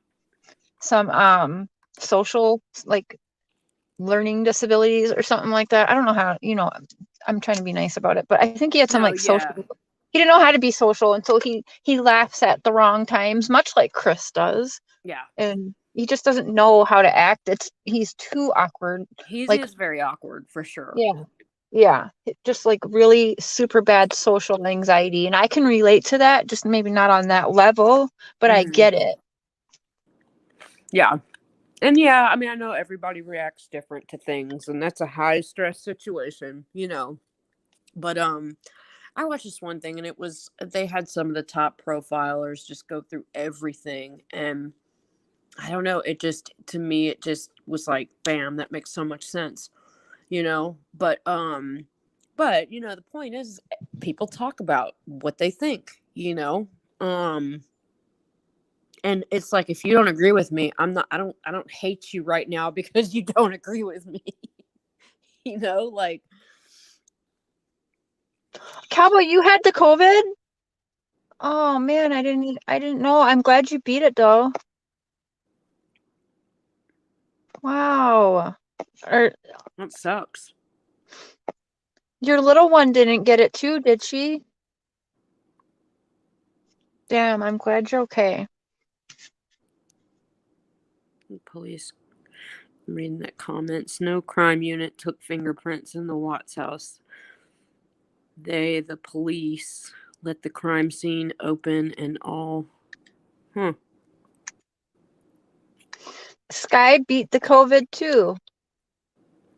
social, like, learning disabilities or something like that. I don't know how, I'm trying to be nice about it, but I think he had some No, like social. yeah, He didn't know how to be social, and so he laughs at the wrong times, much like Chris does, yeah. and he just doesn't know how to act. He's too awkward. He Like, is very awkward for sure. yeah, yeah, just like really super bad social anxiety, and I can relate to that. Just maybe not on that level, but I Hmm. get it. Yeah. And yeah, I mean, I know everybody reacts different to things, and that's a high stress situation. But I watched this one thing, and it was they had some of the top profilers just go through everything, and I don't know, it just to me it just was like, bam, that makes so much sense. But the point is, people talk about what they think. Um, and it's like, if you don't agree with me, I don't hate you right now because you don't agree with me. Like, Cowboy, you had the COVID? Oh man, I didn't know. I'm glad you beat it though. Wow. Or that sucks. your little one didn't get it too, did she? Damn, I'm glad you're okay. Police, I'm reading that comments. No crime unit took fingerprints in the Watts house. The police, Let the crime scene open and all. Sky beat the COVID too.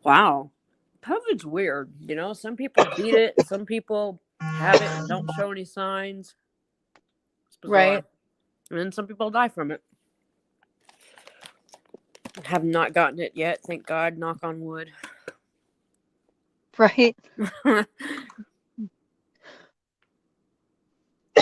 Wow. COVID's weird. You know, some people beat it, some people have it and don't show any signs. It's bizarre. Right. And then some people die from it. Have not gotten it yet, thank God. Knock on wood. Right.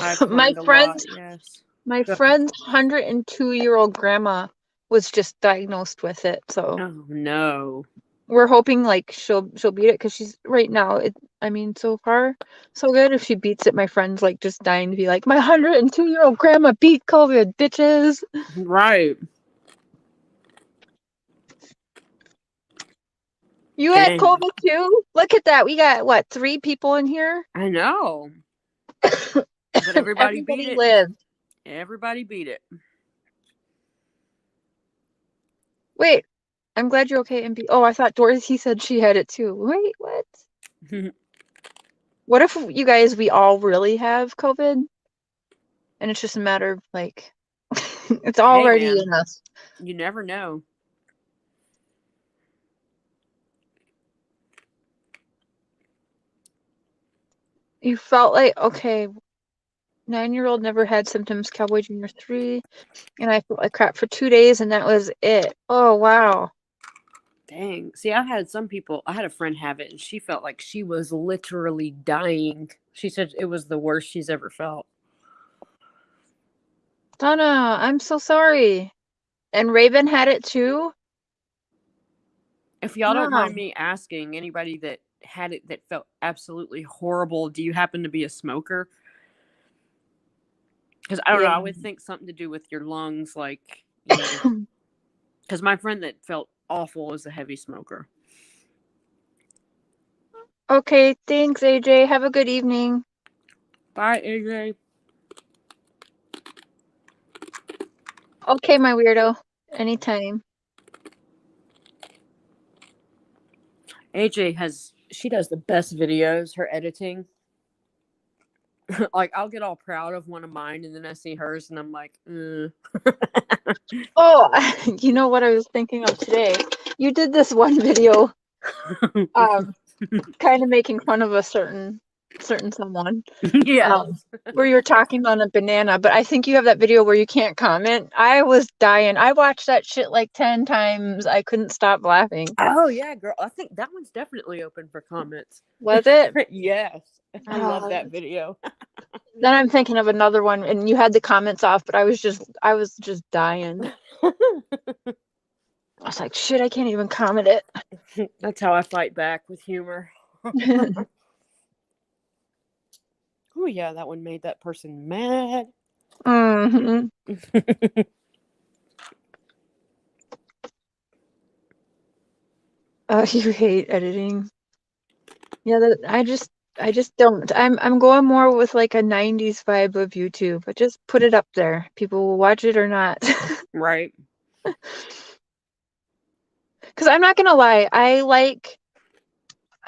I've My learned a lot, friend's yes. my friend's 102-year-old grandma was just diagnosed with it, so Oh no. we're hoping like she'll beat it because she's right now. So far so good. If she beats it, my friend's like just dying to be like, my 102-year-old grandma beat COVID, bitches. Right. You had Dang. COVID too? Look at that. We got what, 3 people in here? I know. But everybody beat it. lived. Everybody beat it. Wait, I'm glad you're okay, MP. Oh, I thought Dorothy said she had it too. Wait, what? What if we all really have COVID? And it's just a matter of like, it's Hey already man, in us. you never know. You felt like, okay, 9-year-old never had symptoms, Cowboy Junior 3, and I felt like crap for 2 days, and that was it. Oh, wow. Dang. See, I had a friend have it, and she felt like she was literally dying. She said it was the worst she's ever felt. Donna, I'm so sorry. And Raven had it too? If y'all don't Wow. mind me asking, anybody that had it that felt absolutely horrible, do you happen to be a smoker? Because I don't know, I would think something to do with your lungs, like, you know. Because my friend that felt awful is a heavy smoker. Okay, thanks, AJ. Have a good evening. Bye, AJ. Okay, my weirdo. Anytime. AJ she does the best videos, her editing. Like, I'll get all proud of one of mine, and then I see hers, and I'm like, Oh, you know what I was thinking of today? You did this one video, kind of making fun of a certain someone. Yes. Where you're talking on a banana, but I think you have that video where you can't comment. I was dying. I watched that shit like 10 times. I couldn't stop laughing. Oh yeah, girl. I think that one's definitely open for comments. Was it? Yes. I love that video. Then I'm thinking of another one, and you had the comments off, but I was just dying. I was like, shit, I can't even comment it. That's how I fight back, with humor. Oh yeah, that one made that person mad. Mm-hmm. You hate editing. Yeah, I just don't. I'm going more with like a 90s vibe of YouTube. I just put it up there. People will watch it or not. Right. Because I'm not gonna lie,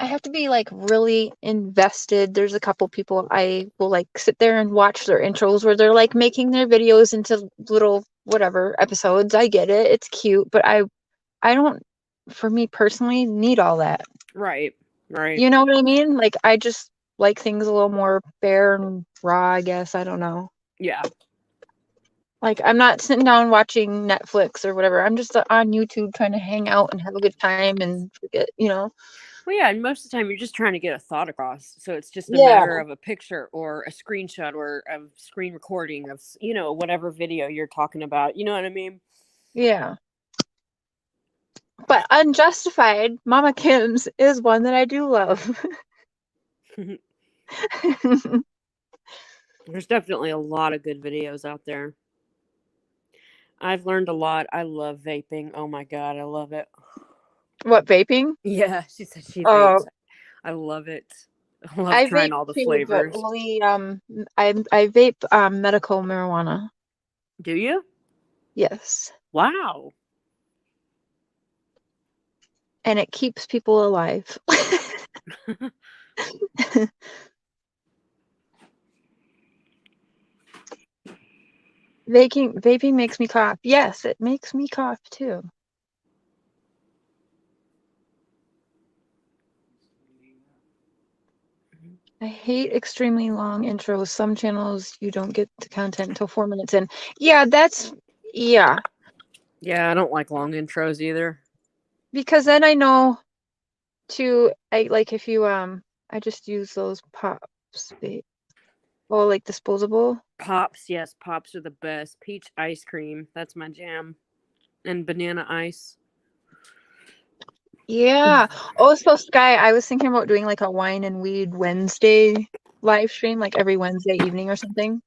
I have to be like really invested. There's a couple people I will like sit there and watch their intros where they're like making their videos into little whatever episodes. I get it. It's cute, but I don't, for me personally, need all that. Right. Right. You know what I mean? Like I just like things a little more bare and raw, I guess. I don't know. Yeah. Like I'm not sitting down watching Netflix or whatever. I'm just on YouTube trying to hang out and have a good time and forget, Well, yeah, and most of the time you're just trying to get a thought across. So it's just a Yeah. matter of a picture or a screenshot or a screen recording of, whatever video you're talking about. You know what I mean? Yeah. But Unjustified, Mama Kim's is one that I do love. There's definitely a lot of good videos out there. I've learned a lot. I love vaping. Oh my God, I love it. What, vaping? Yeah, she said she Oh, vapes. I love it. I love I trying vape all the too, but flavors. only I vape medical marijuana. Do you? Yes. Wow. And it keeps people alive. Vaping makes me cough. Yes, it makes me cough too. I hate extremely long intros. Some channels you don't get the content until 4 minutes in. Yeah, yeah. Yeah, I don't like long intros either. Because then I know if you I just use those pops. Oh, like disposable. Pops, yes, pops are the best. Peach ice cream, that's my jam. And banana ice. Yeah. Oh, so Sky, I was thinking about doing like a wine and weed Wednesday live stream, like every Wednesday evening or something.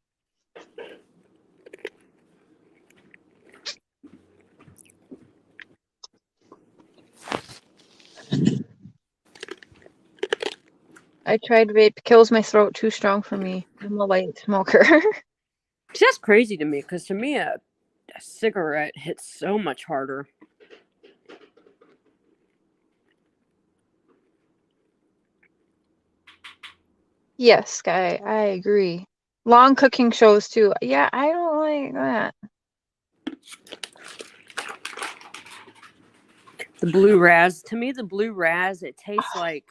I tried vape, kills my throat, too strong for me. I'm a light smoker. It's just crazy to me because to me a cigarette hits so much harder. Yes, Sky, I agree. Long cooking shows too. Yeah, I don't like that. The blue raz, to me, the blue raz, it tastes like,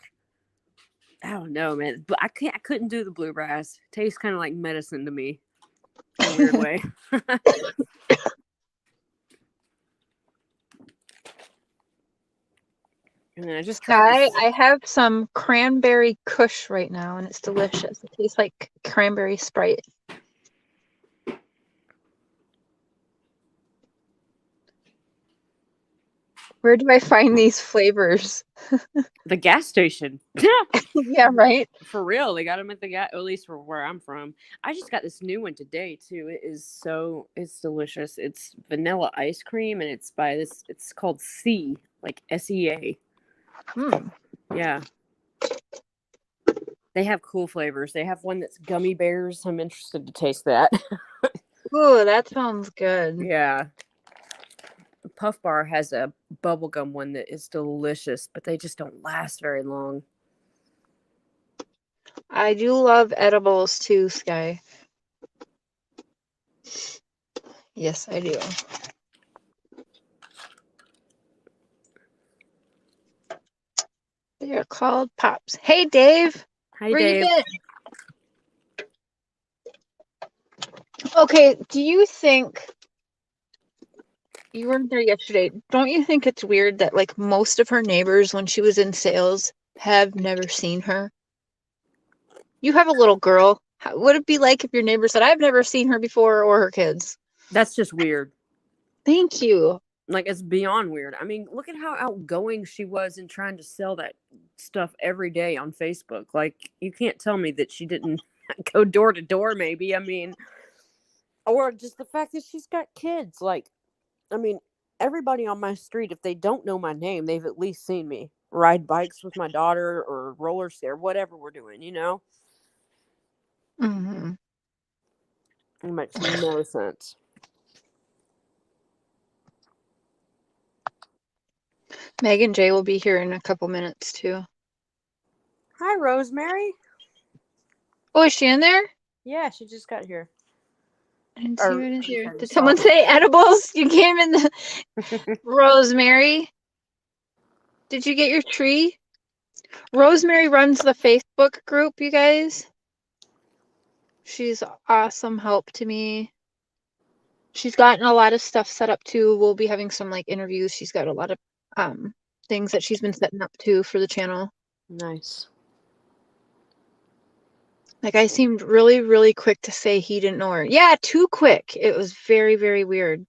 I don't know, man. But I couldn't do the blue raz. It tastes kind of like medicine to me, in a weird way. And then I just tried Sky, this. I have some cranberry kush right now, and it's delicious. It tastes like cranberry Sprite. Where do I find these flavors? The gas station. Yeah, right? For real, they got them at the gas, at least for where I'm from. I just got this new one today too. It's delicious. It's vanilla ice cream, and it's called C, like SEA. Yeah. They have cool flavors. They have one that's gummy bears. I'm interested to taste that. Ooh, that sounds good. Yeah. Puff Bar has a bubblegum one that is delicious, but they just don't last very long. I do love edibles too, Sky. Yes, I do. They are called Pops. Hey, Dave. Hi, Where Dave. you been? Okay, do you think you weren't there yesterday? Don't you think it's weird that like most of her neighbors when she was in sales have never seen her? You have a little girl. How would it be like if your neighbor said, "I've never seen her before," or her kids? That's just weird. Thank you. Like, it's beyond weird. I mean, look at how outgoing she was in trying to sell that stuff every day on Facebook. Like, you can't tell me that she didn't go door to door, maybe. I mean, or just the fact that she's got kids. Like, I mean, everybody on my street, if they don't know my name, they've at least seen me ride bikes with my daughter or roller skate, whatever we're doing, you know? Mm-hmm. It makes no sense. Megan J will be here in a couple minutes too. Hi, Rosemary. Oh, is she in there? Yeah, she just got here. I didn't see her. I didn't see her. Okay, Did someone say edibles? You came in the Rosemary. Did you get your tree? Rosemary runs the Facebook group, you guys. She's awesome help to me. She's gotten a lot of stuff set up too. We'll be having some like interviews. She's got a lot of things that she's been setting up too for the channel. Nice. Like I seemed really, really quick to say he didn't know her. Yeah, too quick. It was very, very weird.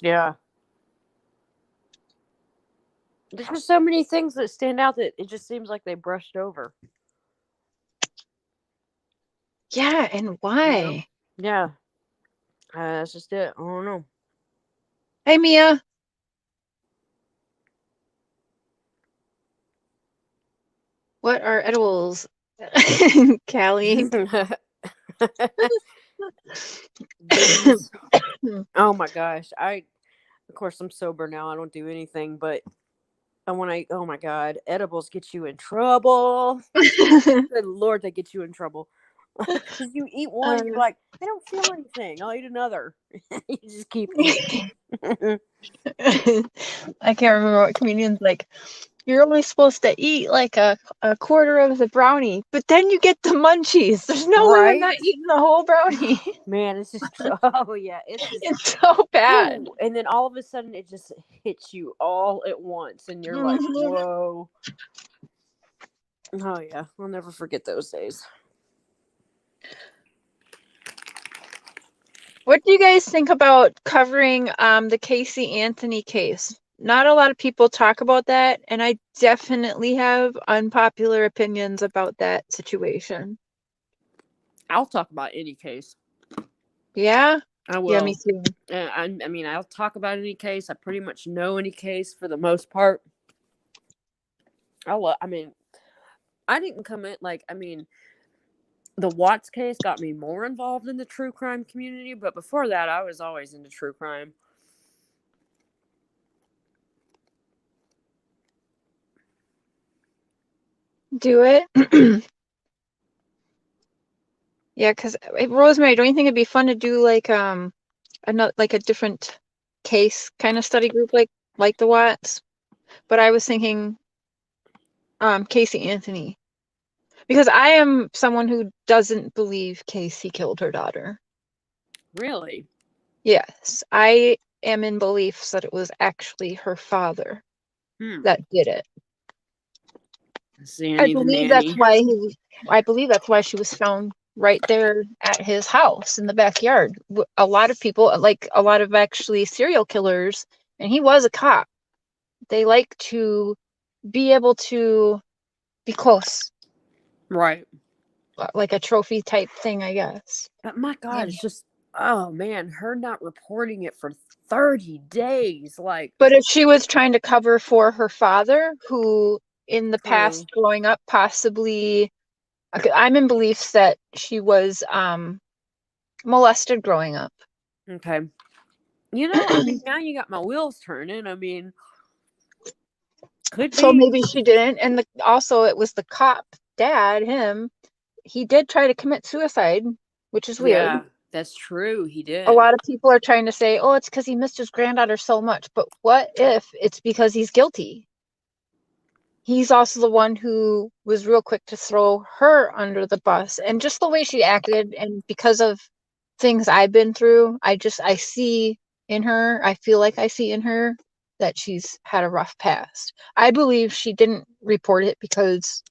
Yeah. There's just so many things that stand out that it just seems like they brushed over. Yeah, and why? Yeah. That's just it. I don't know. Hey, Mia. What are edibles? Callie. Oh my gosh. Of course, I'm sober now. I don't do anything, but oh my God, edibles get you in trouble. Good Lord, they get you in trouble. Because you eat one, you're like, I don't feel anything. I'll eat another. You just keep eating. I can't remember what comedian's like. You're only supposed to eat like a quarter of the brownie, but then you get the munchies. There's no way I'm not Right? eating the whole brownie. Man, it's just, oh yeah, it's just, It's so bad. ooh, and then all of a sudden it just hits you all at once, and you're like, Mhm. whoa. Oh yeah, I'll never forget those days. What do you guys think about covering the Casey Anthony case? Not a lot of people talk about that, and I definitely have unpopular opinions about that situation. I'll talk about any case. Yeah? I will. Yeah, me too. I mean, I'll talk about any case. I pretty much know any case for the most part. I mean, I didn't come in the Watts case got me more involved in the true crime community, but before that, I was always into true crime. Do it. Yeah, because Rosemary, don't you think it'd be fun to do like a different case kind of study group like the Watts? But I was thinking Casey Anthony. Because I am someone who doesn't believe Casey killed her daughter. Really? Yes, I am in beliefs that it was actually her father that did it. Zanny the nanny. I believe that's why she was found right there at his house in the backyard. A lot of people, like a lot of actually serial killers, and he was a cop. They like to be able to be close, Right. like a trophy type thing, I guess. But my God, Yeah. it's just, oh man, her not reporting it for 30 days. Like, But if she was trying to cover for her father, who in the past true. growing up possibly, I'm in beliefs that she was molested growing up. Okay. You know, I mean, now you got my wheels turning. I mean, could So be. maybe she didn't. And also it was the cop dad, him. He did try to commit suicide, which is weird. Yeah, that's true. He A did. lot of people are trying to say, oh, it's because he missed his granddaughter so much. But what if it's because he's guilty? He's also the one who was real quick to throw her under the bus. And just the way she acted, and because of things I've been through, I see in her, I feel like I see in her that she's had a rough past. I believe she didn't report it because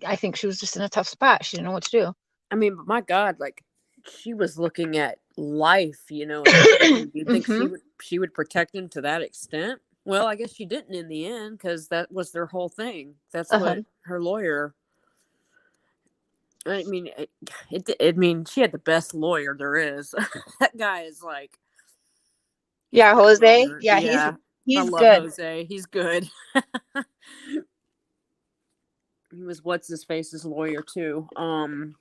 I think she was just in a tough spot. She didn't know what to do. I mean, but my God, like, she was looking at life, you know, and you'd think Mm-hmm. she would protect him to that extent. Well, I guess she didn't in the end, because that was their whole thing. That's what her lawyer. I mean, I mean, she had the best lawyer there is. That guy is like, Yeah, Jose. phenomenal. Yeah, Yeah, I he's love good. Jose. He's good. He was what's his face's lawyer too. Oh,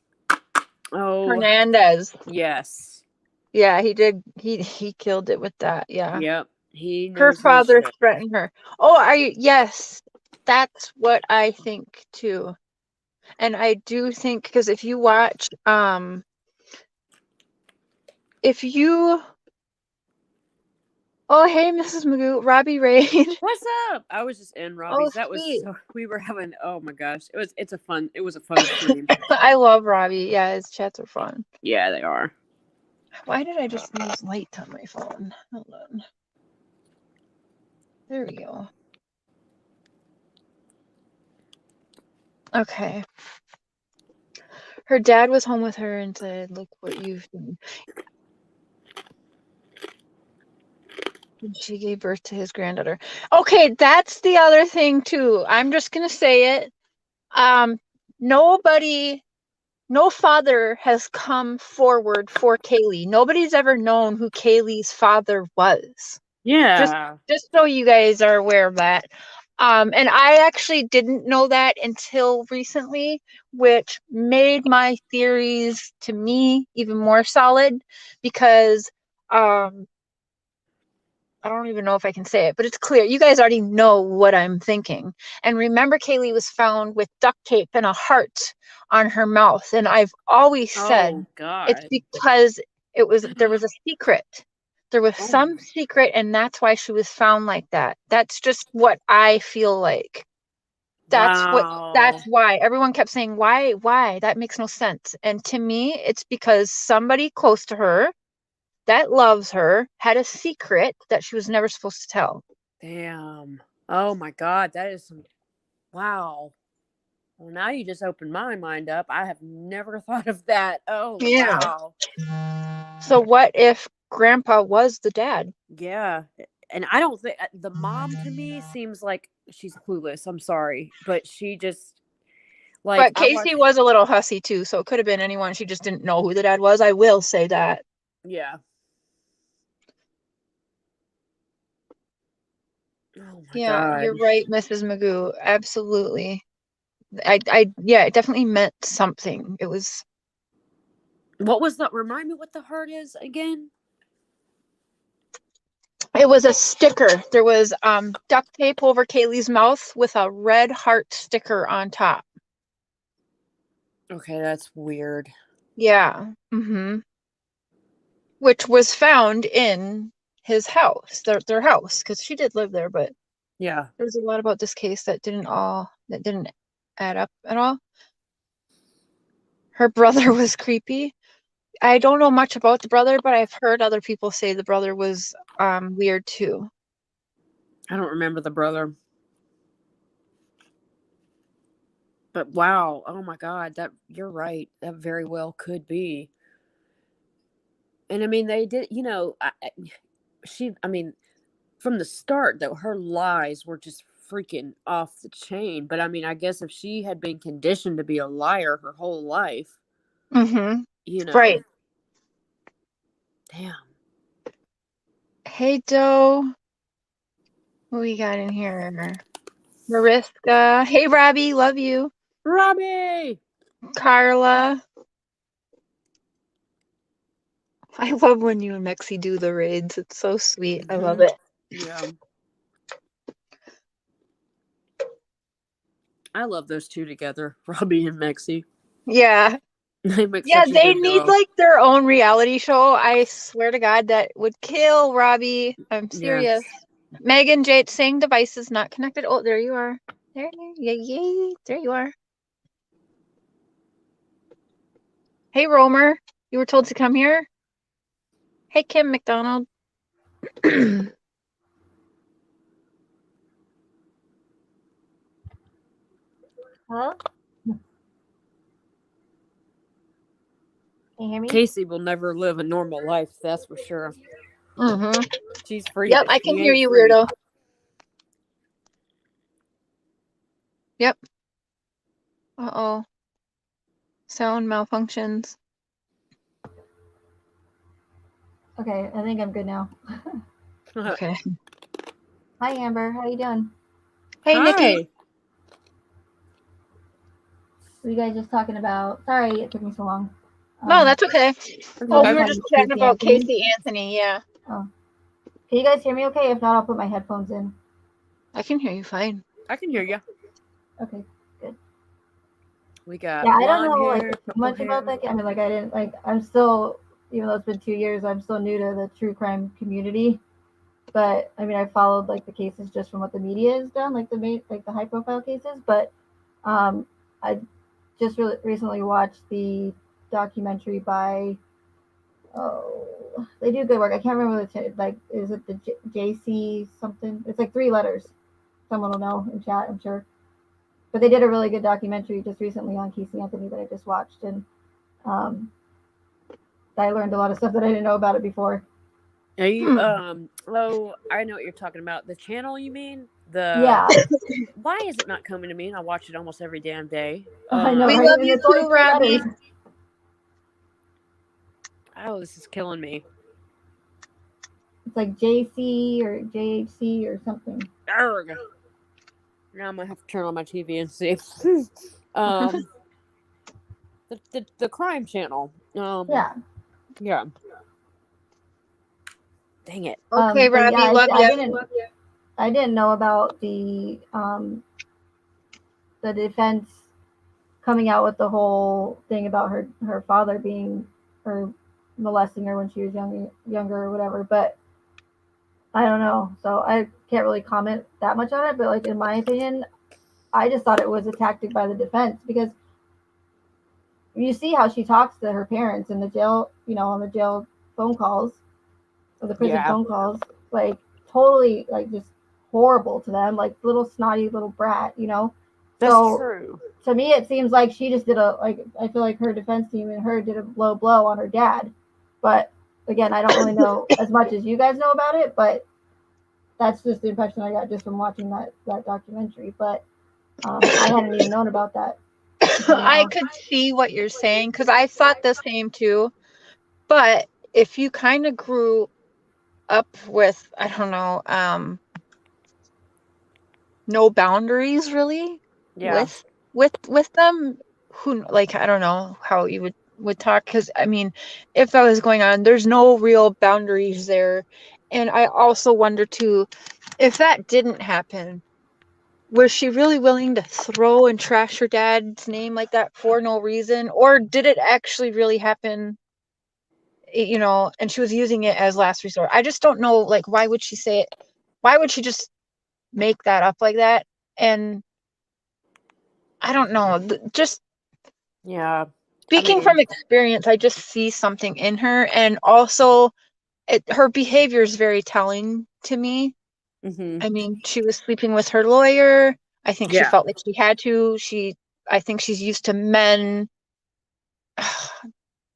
Hernandez. yes. Yeah, he did. He killed it with that. Yeah. Yep. He Her knows his father shit. threatened her. Oh, are you? Yes, that's what I think too. And I do think because if you watch, if you, oh hey, Mrs. Magoo, Robbie Raid. What's up? I was just in Oh Robbie's. That was sweet. so, we were having. Oh my gosh, it was a fun stream. I love Robbie. Yeah, his chats are fun. Yeah, they are. Why did I just lose light on my phone? Hold on. There we go. Okay. Her dad was home with her and said, "Look what you've done." And she gave birth to his granddaughter. Okay, that's the other thing too. I'm just gonna say it. Nobody, no father has come forward for Kaylee. Nobody's ever known who Kaylee's father was. Yeah. Just so you guys are aware of that. And I actually didn't know that until recently, which made my theories to me even more solid because I don't even know if I can say it, but it's clear. You guys already know what I'm thinking. And remember, Kaylee was found with duct tape and a heart on her mouth. And I've always said Oh it's God. because there was a secret. There was Oh, some secret, and that's why she was found like that. That's just what I feel like. That's wow. why everyone kept saying, why? That makes no sense. And to me, it's because somebody close to her that loves her had a secret that she was never supposed to tell. Damn. Oh my God. That is some. Wow. Well, now you just opened my mind up. I have never thought of that. Oh, Yeah. wow. So what if Grandpa was the dad? Yeah. And I don't think the mom to me seems like she's clueless. I'm sorry. But she just, like, But I watch. Casey was a little hussy too, so it could have been anyone. She just didn't know who the dad was. I will say that. Yeah. Oh my Yeah, God. you're right, Mrs. Magoo. Absolutely. Yeah, it definitely meant something. What was that? Remind me what the heart is again? It was a sticker. There was duct tape over Kaylee's mouth with a red heart sticker on top. Okay, that's weird. Yeah. Mm-hmm. Which was found in his house, their house, because she did live there, but Yeah. there was a lot about this case that didn't add up at all. Her brother was creepy. I don't know much about the brother, but I've heard other people say the brother was weird too. I don't remember the brother. But wow. Oh my God. That you're right. That very well could be. And I mean, they did, I mean, from the start, though, her lies were just freaking off the chain. But I mean, I guess if she had been conditioned to be a liar her whole life, Mm-hmm. you know, Right. damn. Hey, Doe. What we got in here? Mariska. Hey, Robbie. Love you. Robbie! Carla. I love when you and Mexi do the raids. It's so sweet. I love Mm-hmm. it. Yeah. I love those two together, Robbie and Mexi. Yeah. They make Yeah, such a they good need duo. like their own reality show. I swear to God, that would kill Robbie. I'm Yeah. serious. Megan Jade saying devices not connected. Oh, there you are. There you are. Hey, Romer. You were told to come here. Hey, Kim McDonald. Hello? Can you hear me? Casey will never live a normal life, that's for sure. Mm-hmm. She's free, Yep, but I she can hear ain't you, free. weirdo. Yep. Uh-oh. Sound malfunctions. Okay, I think I'm good now. Okay. Hi, Amber. How you doing? Hey, Nikki. Hi. Were you guys just talking about? Sorry, it took me so long. No, that's okay. That's Oh, You we were were okay. just talking chatting Casey about Anthony. Casey Anthony. Yeah. Oh, can you guys hear me? Okay. If not, I'll put my headphones in. I can hear you fine. I can hear you. Okay. We got Yeah, I don't blonde know like hair, too purple much about hair. that. I mean, like I didn't like. I'm still, even though it's been 2 years, I'm still new to the true crime community. But I mean, I followed like the cases just from what the media has done, like the high profile cases. But um, I just recently watched the documentary by they do good work. I can't remember like is it the JC something? It's like 3 letters. Someone will know in chat, I'm sure. But they did a really good documentary just recently on Casey Anthony that I just watched, and um, I learned a lot of stuff that I didn't know about it before. Are you oh, I know what you're talking about. The channel you mean? The Yeah, why is it not coming to me? And I watch it almost every damn day. I know, We right? love And you it's only too, three Robbie. letters. Oh, this is killing me. It's like JC or JHC or something. Arrgh. Now I'm gonna have to turn on my TV and see. um the crime channel. Yeah. Yeah. Dang it. Okay, But Robbie, yeah, love I you. didn't know about the defense coming out with the whole thing about her father being or molesting her when she was younger or whatever. But I don't know, so I can't really comment that much on it. But like in my opinion, I just thought it was a tactic by the defense because you see how she talks to her parents in the jail, on the jail phone calls or the prison Yeah. phone calls, like totally like just horrible to them, like little snotty little brat. That's So true. to me, it seems like she just did I feel like her defense team and her did a low blow on her dad. But again, I don't really know as much as you guys know about it, but that's just the impression I got just from watching that documentary. But I hadn't even known about that until I now. could see what you're saying because I thought the same too. But if you kind of grew up with, I don't know, no boundaries really Yeah. with them, who like I don't know how you would talk because I mean, if that was going on, there's no real boundaries there. And I also wonder too, if that didn't happen, was she really willing to throw and trash her dad's name like that for no reason? Or did it actually really happen, and she was using it as last resort? I just don't know, like, why would she say it? Why would she just make that up like that? And I don't know, just Yeah. I speaking mean, from experience, I just see something in her. And also, her behavior is very telling to me. hmm I mean, she was sleeping with her lawyer. I think she yeah. felt like she had to. I think she's used to men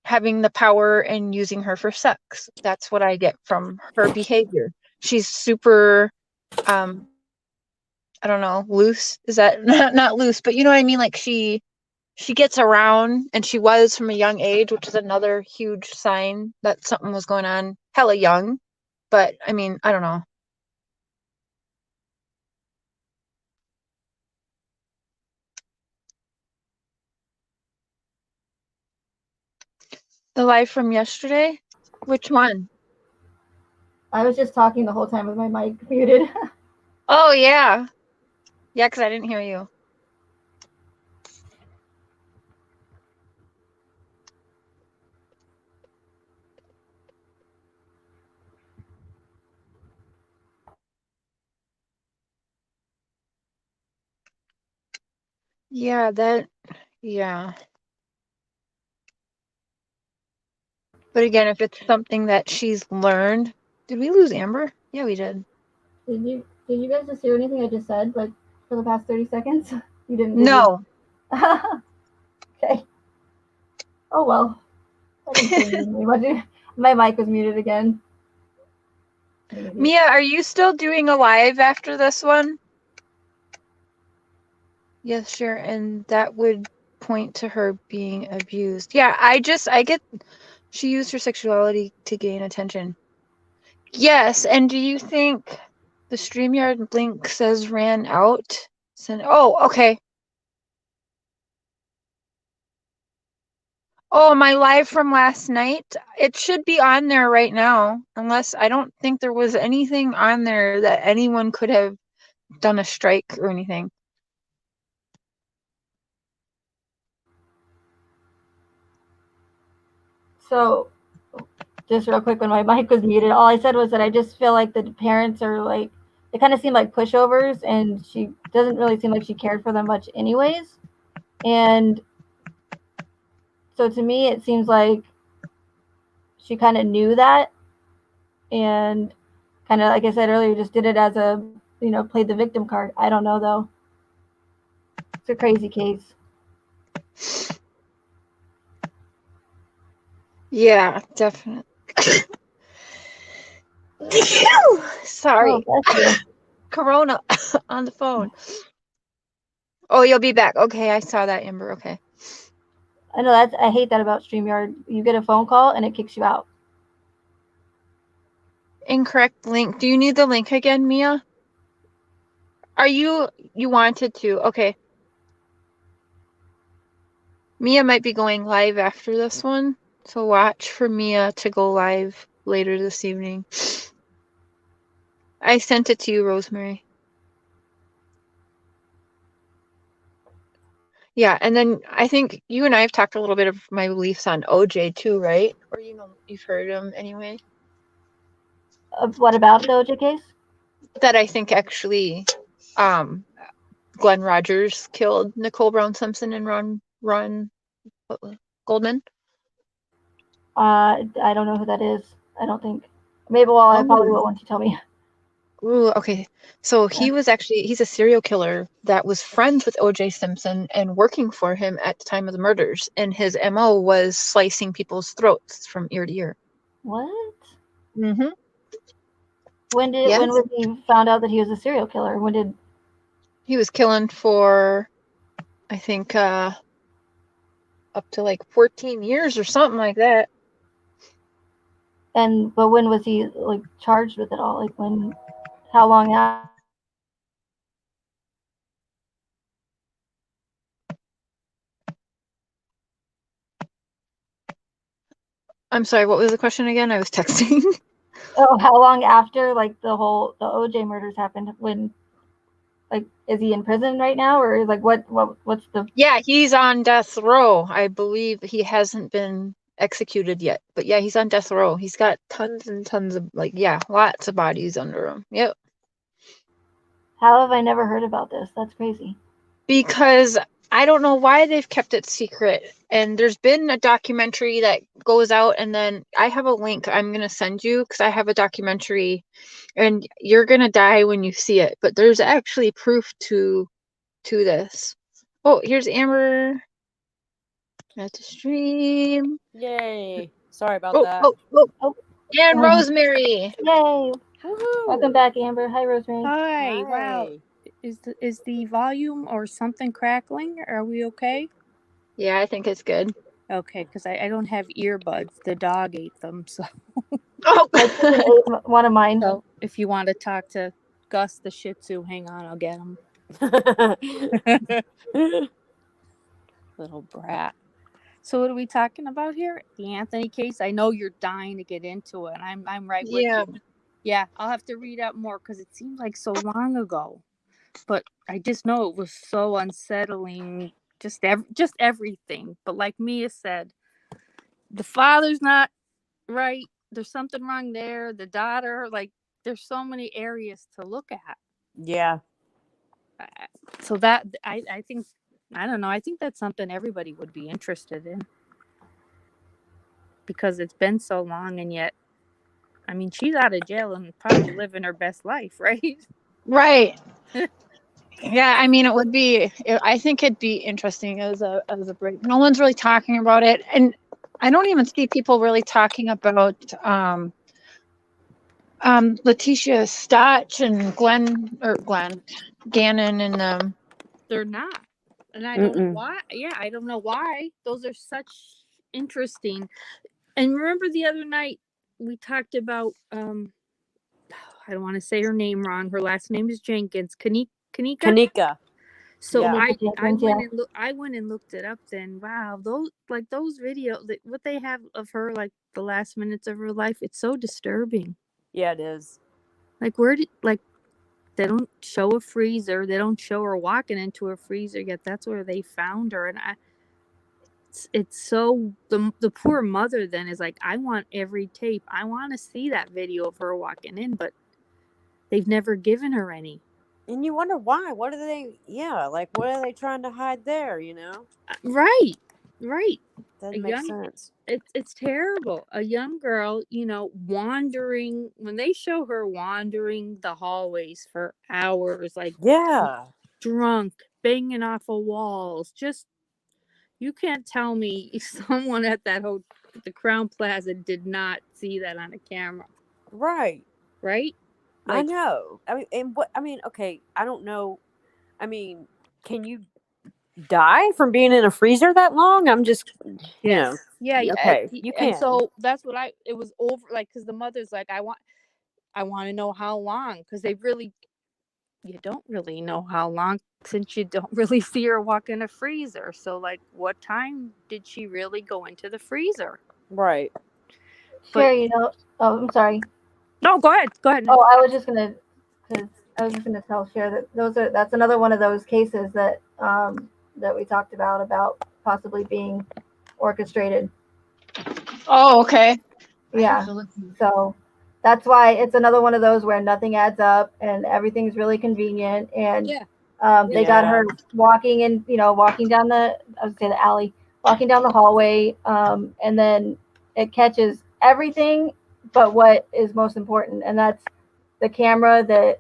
having the power and using her for sex. That's what I get from her behavior. She's super, um, I don't know, loose. Is that not loose, but you know what I mean? Like she gets around, and she was from a young age, which is another huge sign that something was going on hella young. But I mean, I don't know. The live from yesterday? Which one? I was just talking the whole time with my mic muted. Oh, yeah. Yeah, because I didn't hear you. Yeah, yeah. But again, if it's something that she's learned, did we lose Amber? Yeah, we did. Did you guys just hear anything I just said like for the past 30 seconds? You didn't, did you? No. Okay. Oh well. That didn't change anything. My mic was muted again. Mia, are you still doing a live after this one? Yes, sure. And that would point to her being abused. Yeah, I get she used her sexuality to gain attention. Yes, and do you think the StreamYard link says ran out? Oh, okay. Oh, my live from last night. It should be on there right now, unless I don't think there was anything on there that anyone could have done a strike or anything. So, just real quick, when my mic was muted, all I said was that I just feel like the parents are like, they kind of seem like pushovers, and she doesn't really seem like she cared for them much, anyways. And so to me, it seems like she kind of knew that, and kind of, like I said earlier, just did it as played the victim card. I don't know, though. It's a crazy case. Yeah, definitely. Sorry. Oh, bless you. Corona on the phone. Oh, you'll be back. Okay, I saw that, Amber. Okay. I know I hate that about StreamYard. You get a phone call and it kicks you out. Incorrect link. Do you need the link again, Mia? You wanted to? Okay. Mia might be going live after this one, so watch for Mia to go live later this evening. I sent it to you, Rosemary. Yeah, and then I think you and I have talked a little bit of my beliefs on OJ too, right? Or you've heard him anyway. What about the OJ case? That I think actually, Glenn Rogers killed Nicole Brown Simpson and Ron Goldman. I don't know who that is. I don't think. Maybe. Well, I probably will once you tell me. Ooh, okay. So he's a serial killer that was friends with O.J. Simpson and working for him at the time of the murders. And his MO was slicing people's throats from ear to ear. What? Mm-hmm. When was he found out that he was a serial killer? When did he was killing for, I think, up to like 14 years or something like that. But when was he like charged with it all? Like when? How long after? I'm sorry, what was the question again? I was texting. Oh, how long after like the OJ murders happened? When, like, is he in prison right now, or like what's the? Yeah, he's on death row. I believe he hasn't been executed yet, but yeah, he's on death row. He's got tons and tons of lots of bodies under him. Yep. How have I never heard about this? That's crazy. Because I don't know why they've kept it secret. And there's been a documentary that goes out, and then I have a link I'm going to send you because I have a documentary, and you're going to die when you see it. But there's actually proof to this. Oh, here's Amber at the stream. Yay. Sorry about that. And Rosemary. Yay. Woohoo. Welcome back, Amber. Hi, Rosemary. Hi. Hi. Wow. Is the volume or something crackling? Are we okay? Yeah, I think it's good. Okay, because I don't have earbuds. The dog ate them. So Oh, ate one of mine. So if you want to talk to Gus the Shih Tzu, hang on, I'll get him. Little brat. So what are we talking about here? The Anthony case. I know you're dying to get into it. I'm right with you. Yeah, I'll have to read up more because it seemed like so long ago. But I just know it was so unsettling. Just everything. But like Mia said, the father's not right. There's something wrong there. The daughter, like, there's so many areas to look at. Yeah. So that I think, I don't know. I think that's something everybody would be interested in because it's been so long, and yet, I mean, she's out of jail and probably living her best life, right? Right. Yeah, I mean, I think it'd be interesting as a break. No one's really talking about it, and I don't even see people really talking about Letitia Stotch and Gannon and them. They're not, and I don't know why. Yeah, I don't know why. Those are such interesting. And remember the other night we talked about I don't want to say her name wrong. Her last name is Jenkins. Kanika. So Yeah. I went and looked it up. Then wow, those videos, what they have of her, like the last minutes of her life, it's so disturbing. Yeah, it is. Like they don't show a freezer. They don't show her walking into a freezer yet. That's where they found her, and it's so the poor mother then is like, I want every tape. I want to see that video of her walking in, but they've never given her any. And you wonder why. What are they? Yeah, like what are they trying to hide there? You know? Right. Doesn't make sense. It's terrible. A young girl, wandering. When they show her wandering the hallways for hours, like drunk, banging off of walls, just. You can't tell me someone at the Crown Plaza did not see that on a camera. Right. Right? I know. Okay, I don't know. I mean, can you die from being in a freezer that long? I'm just, Yeah. Okay, you can. And so that's what it was over, like, because the mother's like, I want to know how long, because you don't really know how long, since you don't really see her walk in a freezer. So, like, what time did she really go into the freezer? Right. Sure, oh, I'm sorry. No, go ahead. Oh, I was just going to because I was just going to share that that's another one of those cases that that we talked about possibly being orchestrated. Oh, okay. Yeah. So that's why it's another one of those where nothing adds up and everything's really convenient. And they got her walking down the alley, walking down the hallway, and then it catches everything but what is most important, and that's the camera that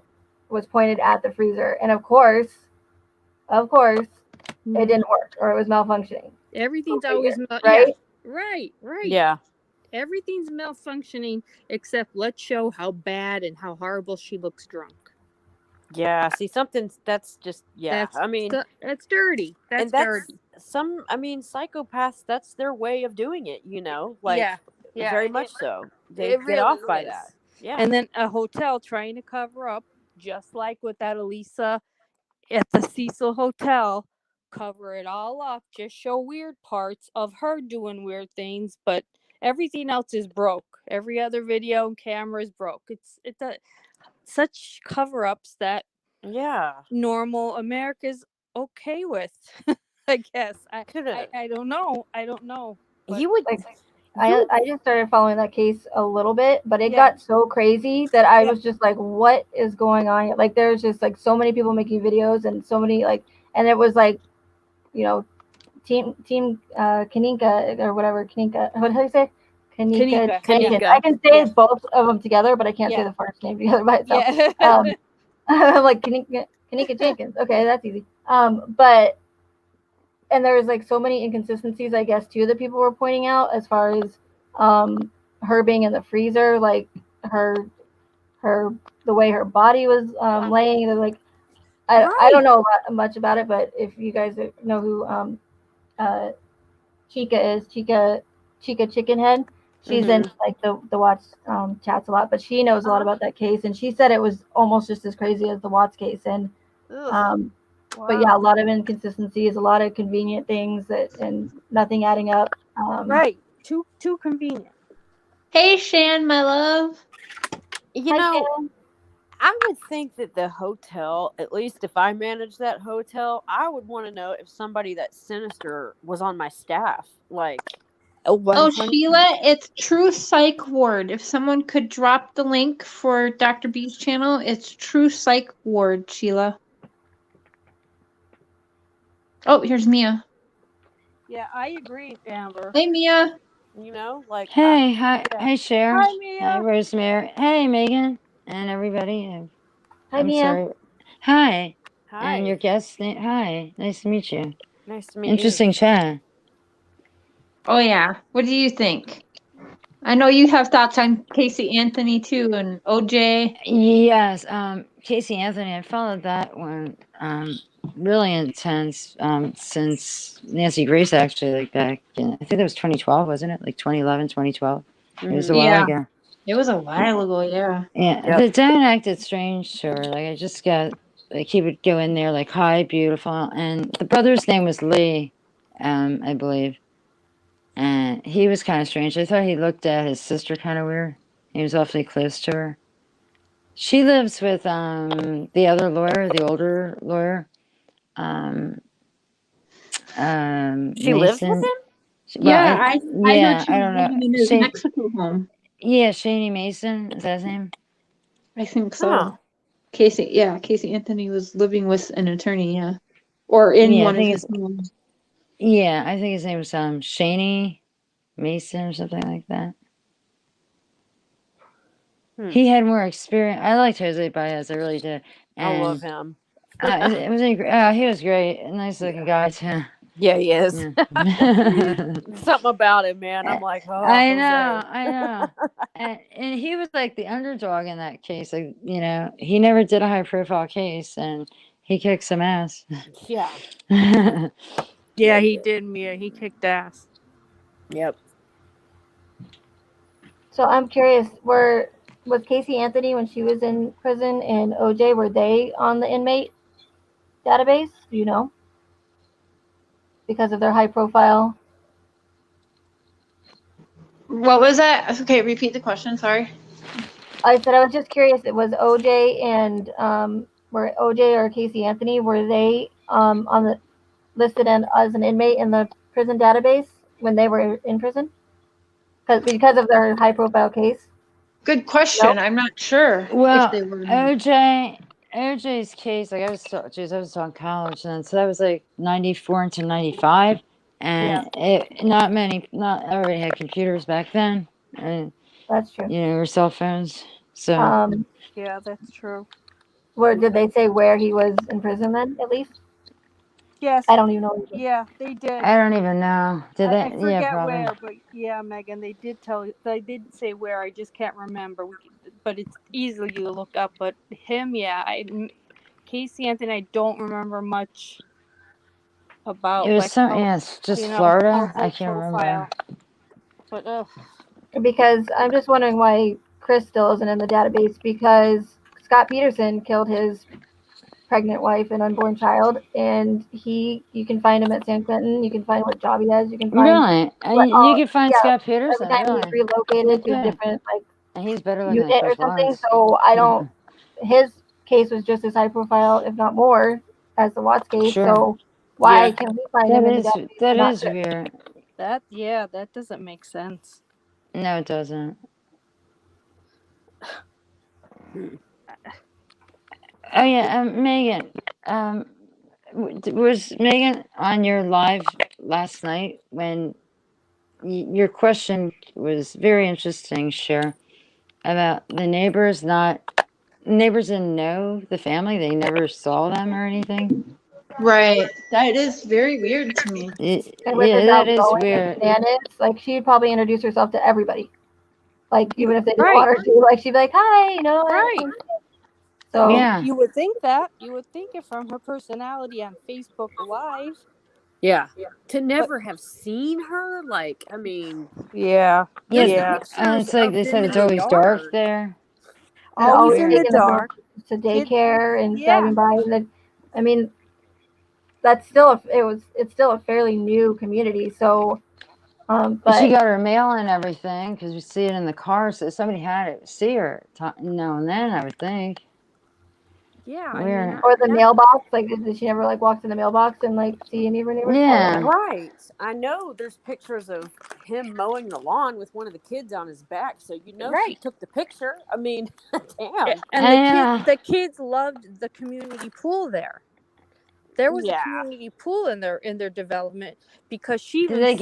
was pointed at the freezer. And of course, it didn't work, or it was malfunctioning. Everything's always right. Right. Yeah. Everything's malfunctioning except let's show how bad and how horrible she looks drunk. Yeah, see, that's just That's dirty. That's dirty. Psychopaths, that's their way of doing it, Yeah. very much so. They get off by that. Yeah. And then a hotel trying to cover up, just like with that Elisa at the Cecil Hotel, cover it all up, just show weird parts of her doing weird things, but everything else is broke. Every other video and camera is broke. It's such cover-ups that normal America's okay with. I guess I don't know. But you would. I just started following that case a little bit, but it got so crazy that I was just like, what is going on? Like, there's just like so many people making videos and so many and it was like, team Kaninka or whatever, Kaninka. What did I say? Kaninka. I can say both of them together, but I can't say the first name together by itself. I'm like Kaninka Jenkins. Okay, that's easy. And there was like so many inconsistencies, I guess, too, that people were pointing out as far as her being in the freezer, like the way her body was laying. Like, I don't know much about it, but if you guys know who Chica is, Chica Chickenhead, she's in like the Watts chats a lot, but she knows a lot about that case, and she said it was almost just as crazy as the Watts case, and but yeah, a lot of inconsistencies, a lot of convenient things and nothing adding up. Right, too convenient. Hey, Shan, my love. I would think that the hotel, at least if I managed that hotel, I would want to know if somebody that's sinister was on my staff. Like, Sheila, it's True Psych Ward. If someone could drop the link for Dr. B's channel, it's True Psych Ward, Sheila. Oh, here's Mia. Yeah, I agree, Amber. Hey, Mia. Hey, hi, Cher. Hi, Mia. Hi, Rosemary. Hey, Megan, and everybody. Hi, Mia. Sorry. Hi. Hi. And your guest name. Hi. Nice to meet you. Nice to meet you. Interesting chat. Oh, yeah. What do you think? I know you have thoughts on Casey Anthony, too, and OJ. Yes. Casey Anthony, I followed that one. Really intense since Nancy Grace, actually, like back in, I think that was 2012, wasn't it? Like 2011, 2012. It was a while ago. It was a while ago, yeah. Yeah, the dad acted strange to her. Like, I just got, like, he would go in there like, hi, beautiful. And the brother's name was Lee, I believe. And he was kind of strange. I thought he looked at his sister kind of weird. He was awfully close to her. She lives with the other lawyer, the older lawyer. She lives with him? Well, I don't know. In his Mexico home. Yeah, Shaney Mason, is that his name? I think so. Casey Anthony was living with an attorney, or in one of his homes. Yeah, I think his name was Shaney Mason or something like that. He had more experience. I liked Jose Baez, I really did. And, I love him. He was great. A nice looking guy too. Yeah, he is. Yeah. Something about him, man. I'm like, oh, I know. And he was like the underdog in that case. Like, he never did a high profile case, and he kicked some ass. Yeah. Yeah, he did, Mia. He kicked ass. Yep. So I'm curious, was Casey Anthony, when she was in prison, and OJ, were they on the inmate database? Do you know? Because of their high profile. What was that? Okay, repeat the question. Sorry. I said I was just curious. It was OJ and were OJ or Casey Anthony, were they on the listed as an inmate in the prison database when they were in prison? Because of their high profile case. Good question. I'm not sure if Well, they were. OJ's case, like I was talking college then, so that was like 94 into 95, and not everybody had computers back then, and That's true. or cell phones. So Yeah, that's true. Where did they say where he was in prison then? At least Yes. I don't even know. Yeah, they did. I don't even know. Did they? I forget Yeah, probably. where, but yeah, Megan, they did tell. They did say where. I just can't remember. But it's easily to look up. But him, yeah, Casey Anthony, I don't remember much about. It was like it's just Florida. I can't remember. But because I'm just wondering why Chris still isn't in the database, because Scott Peterson killed his pregnant wife and unborn child, and you can find him at San Quentin. You can find what job he has. You can find you can find Scott Peterson. Every time he's relocated to a different and he's better looking unit or something. So I don't. His case was just as high profile, if not more, as the Watts case. Sure. So why can't we find him in the database? That is weird. That doesn't make sense. No, it doesn't. Oh yeah, Megan. Was Megan on your live last night when your question was very interesting, Cher, about the neighbors didn't know the family, they never saw them or anything. Right. That is very weird to me. That is weird. Like she'd probably introduce herself to everybody. Like even if they didn't want her to, like she'd be like, "Hi," Right. So yeah, you would think that. You would think it from her personality on Facebook Live. Yeah. To never have seen her, like, I mean. Yeah. And it's like they said it's always dark there. Always in the dark. To daycare and driving by. And I mean, it's still a fairly new community. So, but she got her mail and everything because we see it in the car. So somebody had to see her now and then, I would think. Yeah, or the mailbox. Like, did she ever like walk to the mailbox and like see any of her neighbors? Yeah, right. I know there's pictures of him mowing the lawn with one of the kids on his back, so she took the picture. I mean, damn. And the kids loved the community pool there. There was a community pool in their development because she says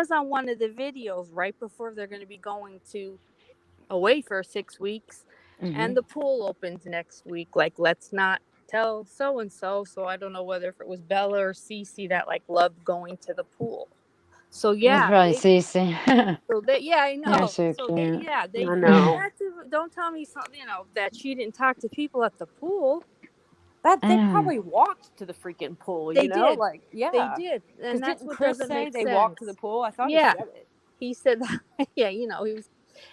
on one of the videos right before they're going to be going away for 6 weeks. Mm-hmm. And the pool opens next week. Like, let's not tell so and so. So I don't know whether if it was Bella or Cece that like loved going to the pool. So yeah, probably Cece. So I know. So cute. I know. Don't tell me something that she didn't talk to people at the pool. That they probably walked to the freaking pool. They did. Like they did. And that's what Chris doesn't say make they sense. walked to the pool. I thought he said it. He said that. Yeah, he was.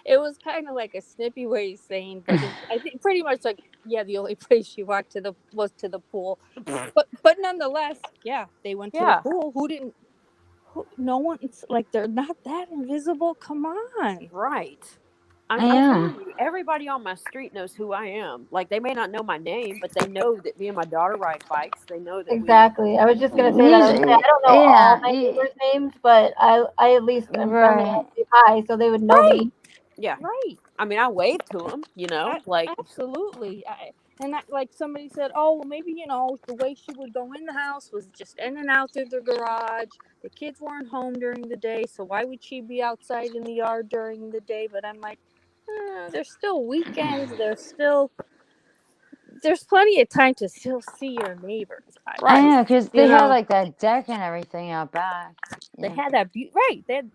It was kind of like a snippy way of saying, but I think pretty much like, the only place she walked was to the pool. But nonetheless, they went to the pool. Who didn't? No one's like, they're not that invisible. Come on. Right. I'm telling you, everybody on my street knows who I am. Like, they may not know my name, but they know that me and my daughter ride bikes. They know that exactly. I was just gonna say that. I don't know all my neighbors' names, but I at least am friendly and say hi, so they would know me. Yeah. Right. I mean, I wave to them, like. Absolutely. And like somebody said, oh, well, maybe, the way she would go in the house was just in and out through the garage. The kids weren't home during the day, so why would she be outside in the yard during the day? But I'm like, there's still weekends. There's plenty of time to still see your neighbors. Right. I know, because they had like that deck and everything out back. They had that, right. They had,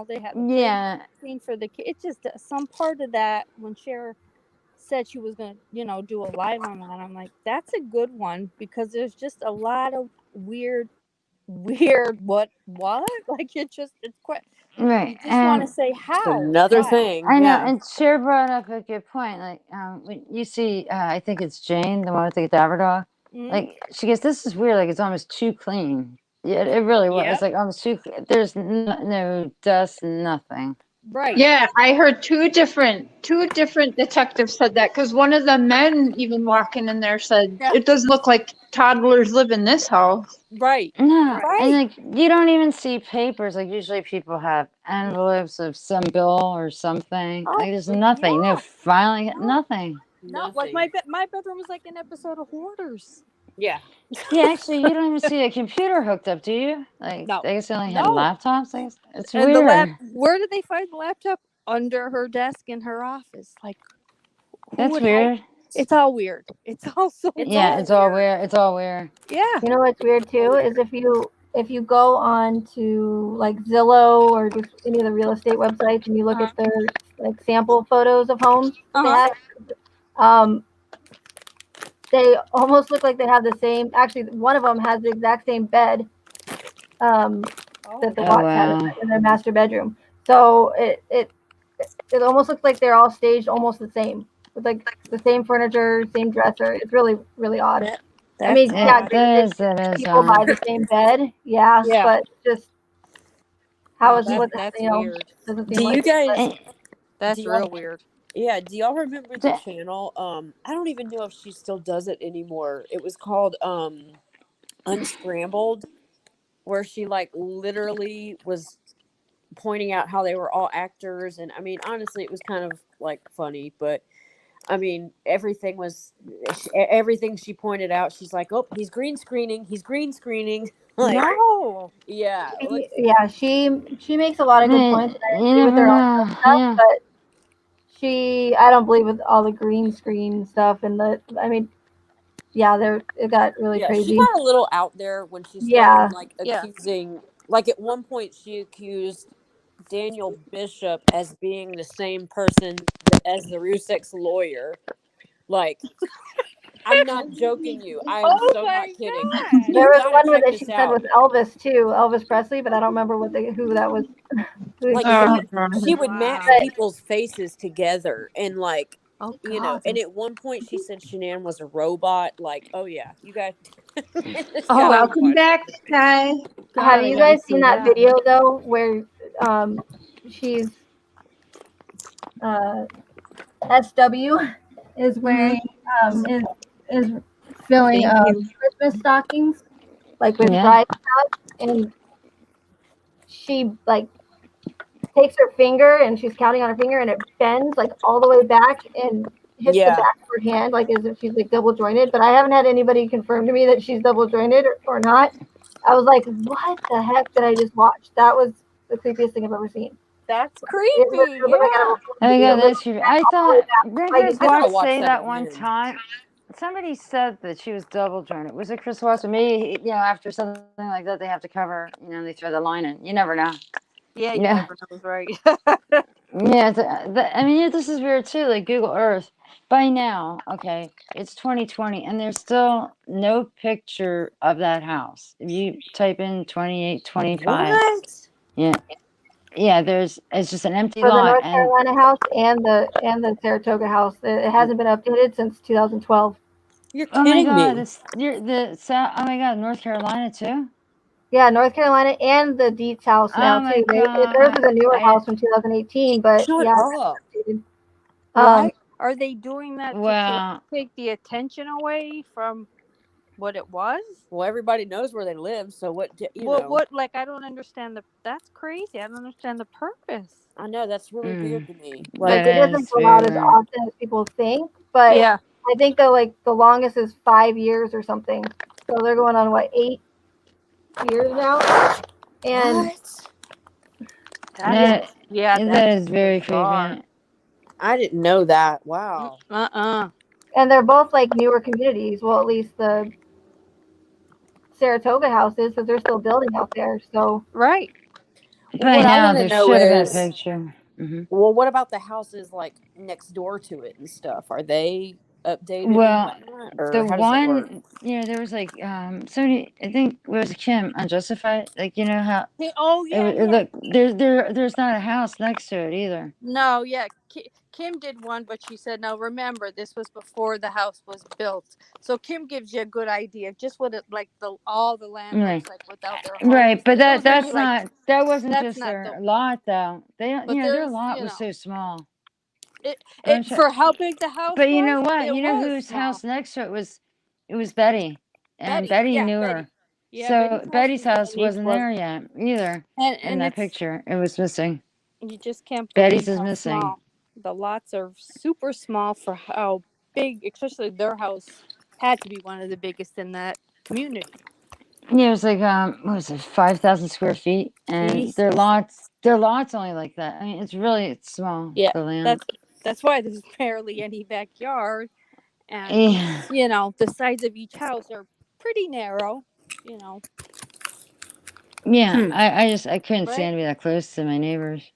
they had the scene for the kids. It's just some part of that when Cher said she was going to, do a live on that. I'm like, that's a good one because there's just a lot of weird, what? Like, it's quite, right. You just want to say how. Another thing. I know, and Cher brought up a good point. Like, when you see, I think it's Jane, the one with the cadaver dog. Mm-hmm. Like, she goes, this is weird. Like, it's almost too clean. Yeah, it really was. It's like almost too. There's no dust, nothing. Right. Yeah, I heard two different detectives said that, because one of the men even walking in there said Yeah. it doesn't look like toddlers live in this house. Right. No, Right. and like you don't even see papers. Like usually people have envelopes of some bill or something. Oh, Like there's nothing. No filing. Nothing. No, like my bedroom was like an episode of Hoarders. Yeah. Yeah, actually, you don't even see a computer hooked up, do you? Like No. I guess they only had No. laptops. I guess it's And the weird. where did they find the laptop? Under her desk in her office. Like, who That's would weird. It's all weird. It's all so It's Yeah, all it's all weird. weird. It's all weird. Yeah. You know what's weird too is if you go on to like Zillow or just any of the real estate websites and you look at their like sample photos of homes that they have, they almost look like they have the same. Actually, one of them has the exact same bed that the Oh, Watts had wow. in their master bedroom. So it almost looks like they're all staged almost the same, with like the same furniture, same dresser. It's really really odd. I mean, yeah, That is people buy the same bed, yeah, Yeah. but just how is what That's you know weird. doesn't seem Do like you it, guys? but That's Do y'all- real weird. Yeah. Do y'all remember the That- channel? I don't even know if she still does it anymore. It was called Unscrambled, where she like literally was pointing out how they were all actors, and I mean, honestly, it was kind of like funny, but I mean, everything she pointed out. She's like, "Oh, he's green screening. He's green screening." Like, No. yeah, like, yeah, she makes a lot of good points, and I You agree with never her on know. some stuff, Yeah. but I don't believe with all the green screen stuff and I mean, yeah, it got really yeah, she crazy. got a little out there when she Yeah. started like Yeah. accusing. Like at one point, she accused Daniel Bishop as being the same person as the Russek's lawyer. Like, I'm not joking you. I am Oh so my not kidding. God. There You was gotta one check that this she said out. was Elvis too, Elvis Presley, but I don't remember who that was. Who Like she, she would match But- people's faces together and like Oh you know, God. and at one point she said Shanann was a robot. Like, oh yeah, you guys just Oh, gotta Welcome watch back, it. guys. have I you gotta guys seen see that that. video though, where she's SW is wearing is filling Thank you. Christmas stockings like with Yeah. dry stuff, and she like takes her finger and she's counting on her finger and it bends like all the way back and hits the Yeah. back of her hand like as if she's like double jointed. But I haven't had anybody confirm to me that she's double jointed or not. I was like, what the heck did I just watch? That was the creepiest thing I've ever seen. That's It creepy. was like out of Yeah. a full Oh my video, God, that's true. I thought did like, Chris I gotta Watts watch say that that one again. time? Somebody said that she was double jointed. Was it Chris Watts or me? You know, after something like that, they have to cover. You know, they throw the line in. You never know. Yeah, you Yeah. never knows, right? Yeah, I mean, yeah, this is weird too. Like Google Earth, by now, okay, it's 2020, and there's still no picture of that house. If you type in 2825, What? yeah, it's just an empty for the lot, North and Carolina house and the Saratoga house. It hasn't been updated since 2012. You're oh my kidding God, me. oh my God, North Carolina too. Yeah, North Carolina and the Dietz house now Oh my too. God, Theirs is a newer house from 2018, but Shut yeah. up. Why are they doing that to Well, take the attention away from what it was? Well, everybody knows where they live, so you know. What like I don't understand that's crazy. I don't understand the purpose. I know that's really weird to me. Like Like, it that doesn't is go out as weird. often as people think, but Yeah. I think the longest is 5 years or something. So they're going on what 8 years now, and what? That That's is very bizarre. creepy. I didn't know that. Wow. and they're both like newer communities. Well, at least the Saratoga house is, because they're still building out there. So Right. Well, By what I now, want to there know should have been a is, picture. well, what about the houses like next door to it and stuff? Are they updated Well, and whatnot, or the how does it work? one, there was like somebody, I think it was Kim, Unjustified. Like how Oh yeah, yeah. look, there's not a house next to it either. No, yeah. Kim did one, but she said, "Now remember, this was before the house was built." So Kim gives you a good idea of just what it like all the land Right. looks like without their homes. Right, but Shows that's you, like, not, that wasn't that's just not their the. lot though. They don't, But their there's, lot was so small. I'm it sure, for how big the house but you was. know what? It You know was whose small. house next to it was? It was Betty, and Betty, Betty yeah, knew Betty. her. Yeah, So Betty's house unique, wasn't there yet either. In and that it's picture, it was missing. you just can't Betty's believe is how missing. small the lots are. Super small for how big, especially their house had to be one of the biggest in that community. Yeah, it was like what was it, 5,000 square feet, and Jesus. their lots only like that. I mean, it's small. Yeah, The land. that's why there's barely any backyard, and Yeah. the sides of each house are pretty narrow. Yeah, Hmm. I couldn't Right? stand to be that close to my neighbors.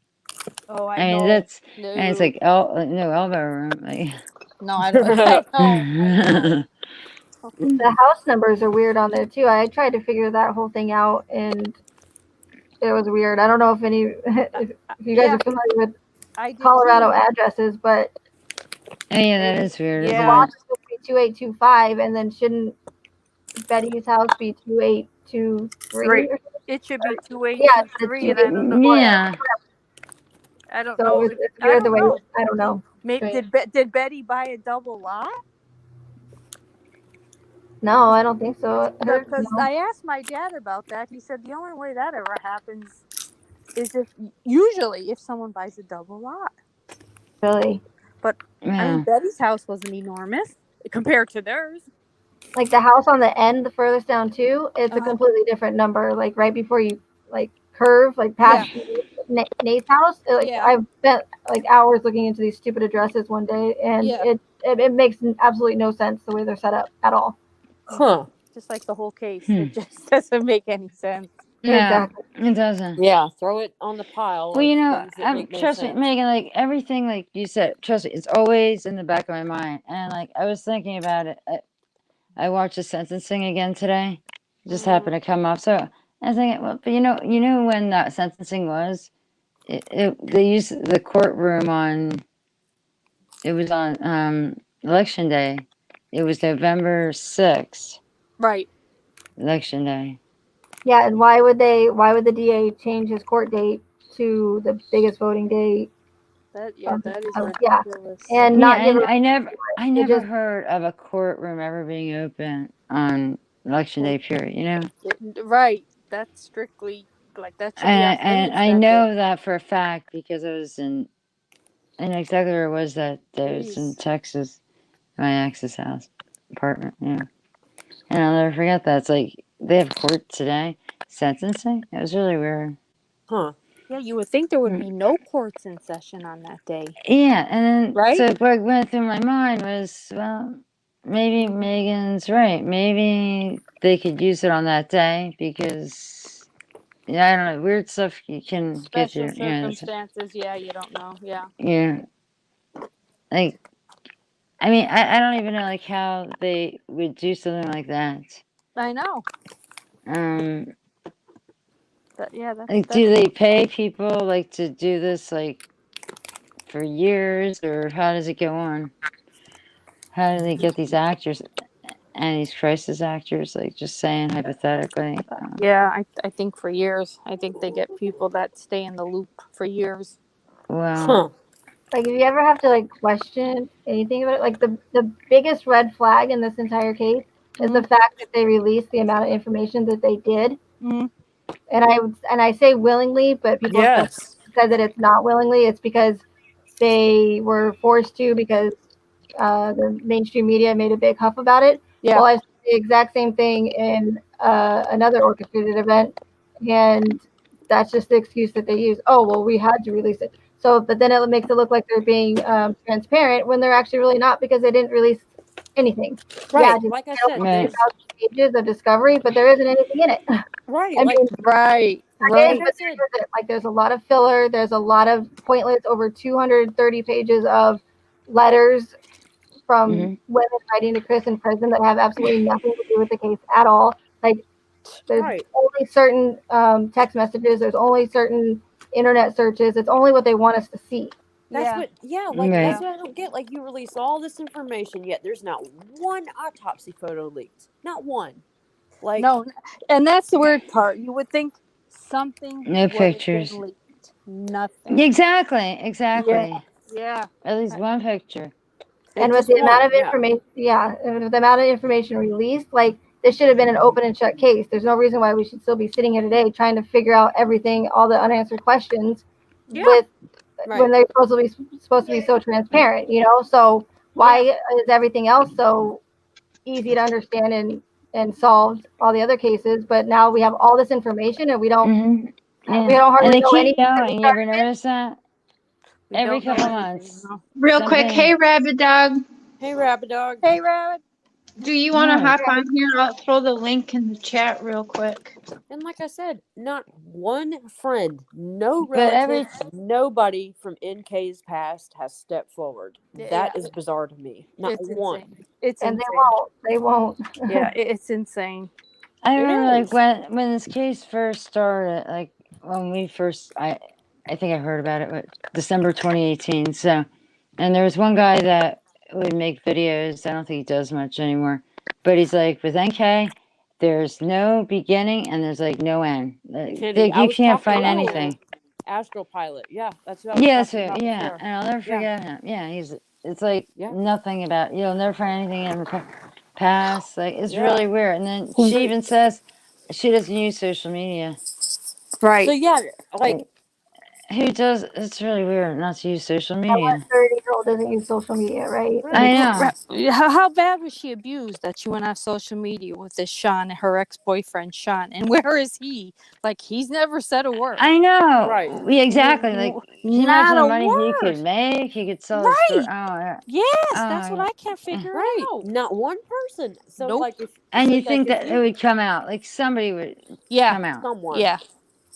Oh, I I mean, know. and it's No, like no elbow room. Like, no, I don't. I know. The house numbers are weird on there too. I tried to figure that whole thing out, and it was weird. I don't know if if you guys Yeah, are familiar with I did Colorado too. addresses, but yeah, that is weird, the isn't lot it? is supposed to be 2825, and then shouldn't Betty's house be 2823? It should be Yeah, 2823, and I don't know. Yeah. I don't So know. it's I weird the don't way, know. I don't know. Maybe did Betty buy a double lot? No, I don't think so. Because No, I asked my dad about that. He said the only way that ever happens is if someone buys a double lot. really. But I mean, Yeah. Betty's house wasn't enormous compared to theirs. Like the house on the end, the furthest down too, it's a Uh-huh. completely different number. Like right before you curve, like past Nate's house. Yeah. I've spent like hours looking into these stupid addresses one day, and Yeah. it makes absolutely no sense the way they're set up at all. Huh. Just like the whole case, it just doesn't make any sense. No, Exactly. it doesn't. Yeah, throw it on the pile. Well, of things that make no trust me, sense. Megan, like everything, like you said, trust me, it's always in the back of my mind. And like I was thinking about it. I watched the sentencing again today. It just happened to come up. So I was thinking, well, but you know when that sentencing was? They used the courtroom it was on election day. It was November 6th, Right. election day. Yeah, and why would the DA change his court date to the biggest voting day? That is yeah, ridiculous. and not give I never just- heard of a courtroom ever being open on election day period, you know? Right. That's strictly like that should be And I know that for a fact because I know exactly where it was that was in Texas, my ex's house, apartment, yeah. And I'll never forget that. It's like they have court today, sentencing. It was really weird. Huh. Yeah, you would think there would be no courts in session on that day. Yeah, and then Right? so what went through my mind was, well, maybe Megan's right. Maybe they could use it on that day because, yeah, I don't know, weird stuff you can get Special you. circumstances, yeah, you don't know. Yeah. Yeah. Like, I mean, I don't even know like how they would do something like that. I know. Like, do they pay people like to do this like for years, or how does it go on? How do they get these actors and these crisis actors? Like, just saying hypothetically. Yeah, I think for years. I think they get people that stay in the loop for years. Well, like if you ever have to like question anything about it, like the biggest red flag in this entire case is the fact that they released the amount of information that they did. And I say willingly, but people have said that it's not willingly. It's because they were forced to because the mainstream media made a big huff about it. Yeah. Well, I said the exact same thing in another orchestrated event, and that's just the excuse that they use. Oh, well, we had to release it. So, but then it makes it look like they're being transparent when they're actually really not because they didn't release anything. Right. Yeah, like I said, right. pages of discovery, but there isn't anything in it. Right. I mean, right. Like there's a lot of filler. There's a lot of pointless, over 230 pages of letters from Mhm. women writing to Chris in prison that have absolutely nothing to do with the case at all. Like, there's Right. only certain text messages. There's only certain internet searches. It's only what they want us to see. That's Yeah. what, yeah, like, Right. that's what I don't get. Like, you release all this information, yet there's not one autopsy photo leaked. Not one. Like, No, and that's the weird part. You would think something No would have pictures. been leaked. Nothing. Exactly. Yeah. Exactly. Yeah. At least one picture. And with just the amount one, of yeah. information, and with the amount of information released, like, this should have been an open and shut case. There's no reason why we should still be sitting here today trying to figure out everything, all the unanswered questions, Yeah. with Right. when they're supposed to be so transparent, you know? So why is everything else so easy to understand and solved, all the other cases, but now we have all this information and we don't Mm-hmm. Yeah. we don't And hardly they know keep anything that going. we You ever started. notice that? We Every don't know couple anything, months. no. Real quick, Something. hey Rabbit Dog, Hey, Rabbit Dog. Hey, Rabbit. do you want to Hi. hop on here? I'll throw the link in the chat real quick. And like I said, not one friend, no But every relative, nobody from NK's past has stepped forward. That is bizarre to me. Not It's one. insane. It's And insane. they won't. Yeah, it's insane. I It remember is. like when this case first started, like when we first I think I heard about it December 2018. So, and there was one guy that would make videos. I don't think he does much anymore, but he's like, with NK, there's no beginning and there's like no end. Kenny, I You was can't talking find about anything. Astral Pilot. Yeah, that's what I was Yeah, talking so about yeah, before. and I'll never Yeah. forget him. Yeah, it's like Yeah. nothing about you'll never find anything in the past. Like it's Yeah. really weird. And then she even says she doesn't use social media. Right. So yeah, like, Who does? It's really weird not to use social That media. 30-year-old doesn't use social media, right? I know. How bad was she abused that she went on social media with this Sean, her ex-boyfriend Sean? And where is he? Like, he's never said a word. I know. Right. Yeah, exactly. Like, can you imagine the money he could make? He could sell his store. Oh, yeah. Yes, that's what I can't figure Right. out. Not one person. So Nope. like, if And so, you like, think if that it would come out? Like somebody would come out. someone. Yeah.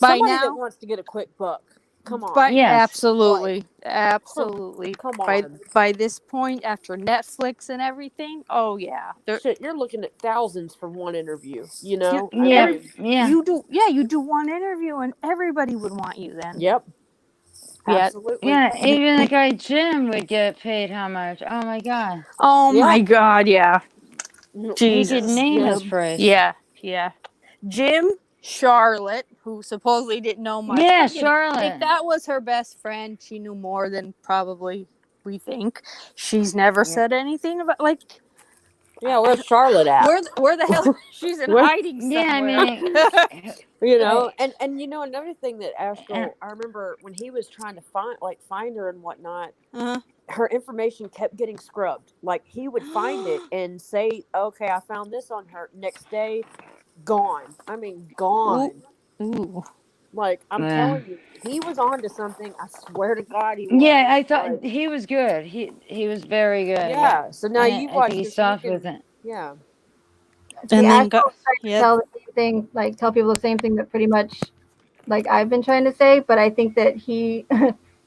By Somebody now, that wants to get a quick buck. Come on. But Yes. absolutely, absolutely. Come on. By this point, after Netflix and everything, oh yeah, Shit, you're looking at thousands for one interview, you know? Yeah. Yeah. you do one interview and everybody would want you then. Yep. Yeah. Absolutely. Yeah. Even the guy Jim would get paid how much? Oh my God. Oh Yeah. my God, yeah. He Jesus. could name his Jim. price. Yeah, yeah. Jim, Charlotte, who supposedly didn't know much. Yeah, but, you know, Charlotte. if that was her best friend, she knew more than probably we think. She's never said anything about, like, Yeah, where's Charlotte at? where the hell she's in hiding somewhere. Yeah, I mean, You know, and you know, another thing that Astral, I remember when he was trying to find her and whatnot, her information kept getting scrubbed. Like, he would find it and say, okay, I found this on her. Next day, gone. I mean, gone. Ooh. Like, I'm telling you, he was on to something. I swear to God, he was. yeah, I thought he was good. He was very good. Yeah. So now you I watch think he this. stopped with it. Yeah. And then tell the same thing, like tell people the same thing that pretty much like I've been trying to say, but I think that he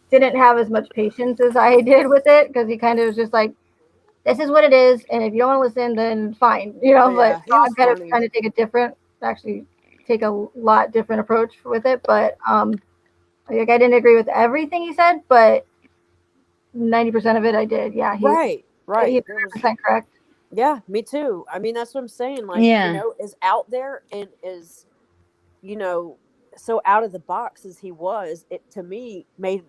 didn't have as much patience as I did with it, because he kind of was just like, this is what it is, and if you don't want to listen, then fine, you know. Yeah, but I'm kind of trying to take a lot different approach with it. But like, I didn't agree with everything he said, but 90% of it I did. Yeah, Right. He's 100% correct. Yeah, me too. I mean, that's what I'm saying. Like, Yeah. you know, is out there and is, you know, so out of the box as he was, it to me made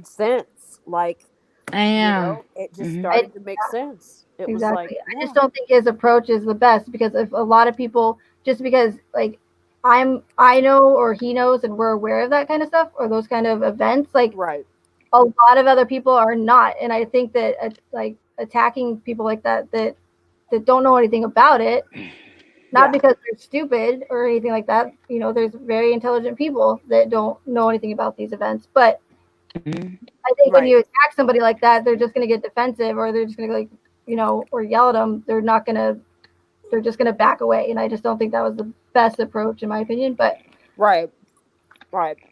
sense. Like, I know. you know, it just started to make sense. It was like, I just don't think his approach is the best, because if a lot of people, just because like I know or he knows and we're aware of that kind of stuff or those kind of events, like a lot of other people are not. And I think that like attacking people like that don't know anything about it, not because they're stupid or anything like that. You know, there's very intelligent people that don't know anything about these events. But I think when you attack somebody like that, they're just going to get defensive, or they're just going to, like, you know, or yell at them. They're just going to back away. And I just don't think that was the best approach, in my opinion. But right.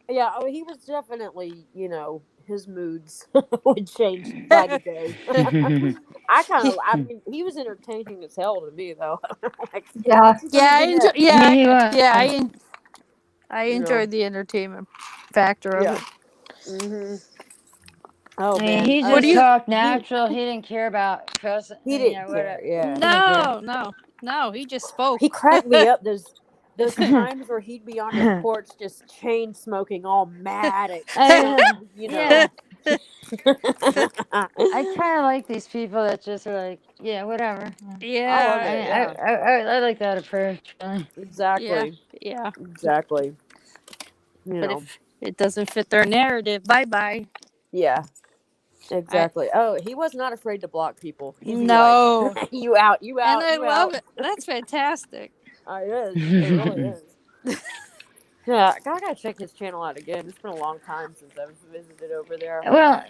Yeah, I mean, he was definitely, you know, his moods would change by the day. I mean, he was entertaining as hell to me, though. Like, Yeah. Yeah, I enjoy. Yeah, he was. I You know. enjoyed the entertainment factor of Yeah. it. Mm-hmm. Oh I mean, man, he What do just you- talked natural. He didn't care about cussing. he didn't care. Whatever. Yeah. No, he just spoke. He cracked me up. Those times where he'd be on his porch just chain smoking, all mad at you know. Yeah. I kind of like these people that just are like, yeah, whatever. Yeah, I love I it. mean, Yeah. I like that approach. Really. Exactly. yeah. Exactly. You But know. if it doesn't fit their narrative, bye. Yeah. Exactly. Oh, he was not afraid to block people. He'd be No, like, "You out, you out, and I you love out." it. That's fantastic. It is. It really is. Yeah, I gotta check his channel out again. It's been a long time since I've visited over there. Well,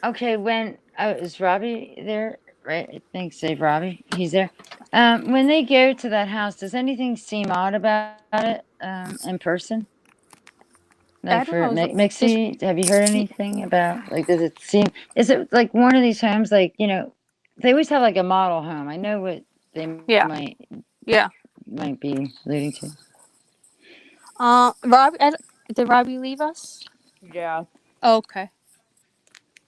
okay, when is Robbie there? Right, I think save Robbie. He's there. When they go to that house, does anything seem odd about it? In person, I like don't for know. Mixie, have you heard anything about? Like, does it seem? Is it like one of these homes? Like, they always have like a model home. I know what they Yeah. might be alluding to. Robbie, did Robbie leave us? Yeah, Okay.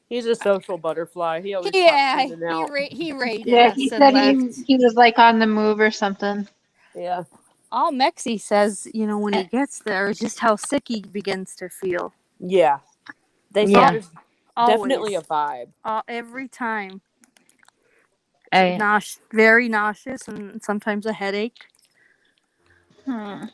he's a social butterfly. He always Yeah, pops in and out. he rated Yeah, us he and said left. he was like on the move or something. Yeah, All Mexi says, when he gets there, is just how sick he begins to feel. yeah. They Yeah. said there's definitely a vibe. Every time. I, Very nauseous and sometimes a headache. Hmm.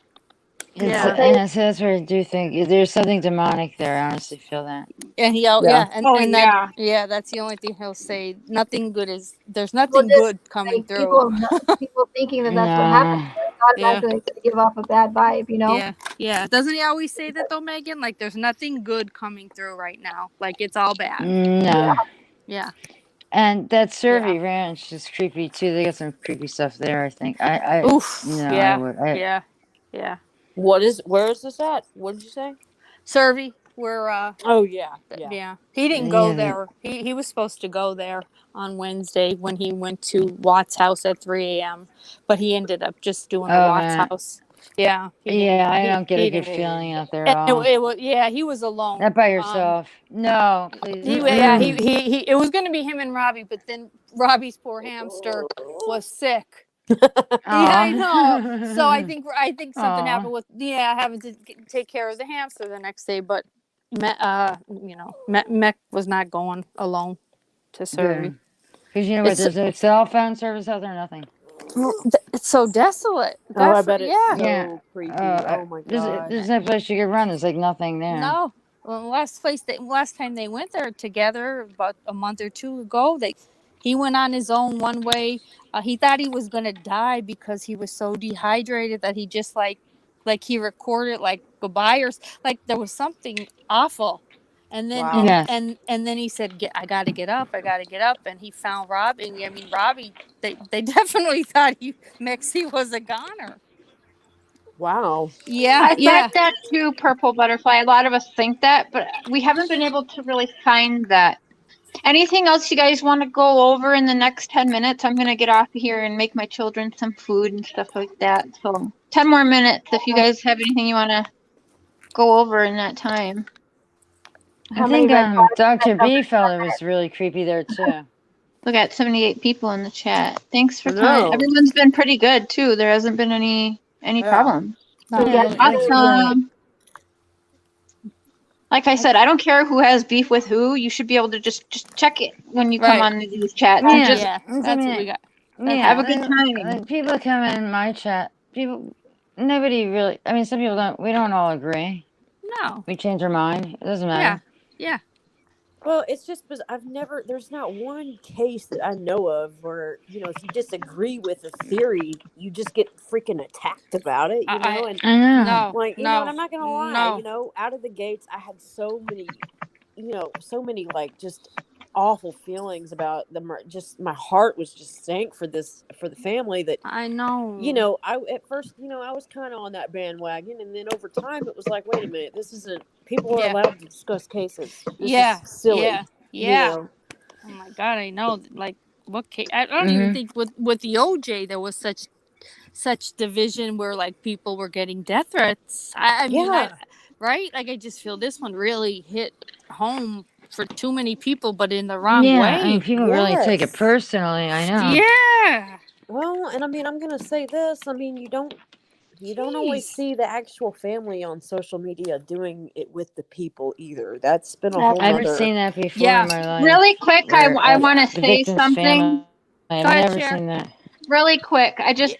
Yeah. and that's where I do think there's something demonic there. I honestly feel that. And that's the only thing he'll say. Nothing good there's nothing just, good coming like, through. people thinking that that's what happened. Like, automatically they give off a bad vibe, Yeah. Doesn't he always say that though, Megan? Like, there's nothing good coming through right now. Like, it's all bad. No. Yeah. And that Survey Ranch is creepy too. They got some creepy stuff there. I think. Oof. I would. Yeah. Where is this at? What did you say? Survey. We're Oh yeah. He didn't go there. He was supposed to go there on Wednesday when he went to Watt's house at 3 a.m. But he ended up just doing the Watt's house. Yeah. I don't get a good feeling out there at all. He was alone. Not by yourself. No, please. He it was going to be him and Robbie, but then Robbie's poor hamster was sick. Yeah, I know. So I think something happened with having to take care of the hamster the next day. But Mech was not going alone to Surrey. Because there's no cell phone service out there, nothing. It's so desolate. I bet it's so creepy. Oh my god. There's no place you could run. There's like nothing there. No. Well, last time they went there together about a month or two ago, he went on his own one way. He thought he was gonna die because he was so dehydrated that he just like he recorded like goodbye or like there was something awful. And then and then he said, I gotta get up, and he found Robbie. I mean, Robbie, they definitely thought Mexi was a goner. Wow. Yeah, I thought that too, Purple Butterfly. A lot of us think that, but we haven't been able to really find that. Anything else you guys want to go over in the next 10 minutes? I'm going to get off of here and make my children some food and stuff like that. So 10 more minutes if you guys have anything you want to go over in that time. I think Dr. B fellow was really creepy there too. Look at 78 people in the chat. Thanks for coming. Everyone's been pretty good too. There hasn't been any problem. Awesome. Like I said, I don't care who has beef with who. You should be able to just check it when you come on these chats. That's what we got. Have a good time. People come in my chat. Nobody really. I mean, some people don't. We don't all agree. No. We change our mind. It doesn't matter. Yeah. Well, it's just because there's not one case that I know of where, if you disagree with a theory, you just get freaking attacked about it, I know. And I'm not going to lie, out of the gates, I had so many, like just awful feelings about just my heart was just sank for the family that I know. At first, I was kind of on that bandwagon, and then over time it was like, wait a minute, this isn't people are allowed to discuss cases. This is silly. Yeah. Oh my god, I know. Like what case? I don't even think with the OJ there was such division where like people were getting death threats. I mean, right? Like I just feel this one really hit home for too many people, but in the wrong Yeah, way. I mean, people really take it Yes. personally. I know. Yeah. Well, and I mean, I'm gonna say this. I mean, you don't always see the actual family on social media doing it with the people either. That's been a whole I've nother. seen that before Yeah. in my life. Really quick, I where, want to the say victim's something. family. I've Go ahead, never Cher. seen that. Really quick. I just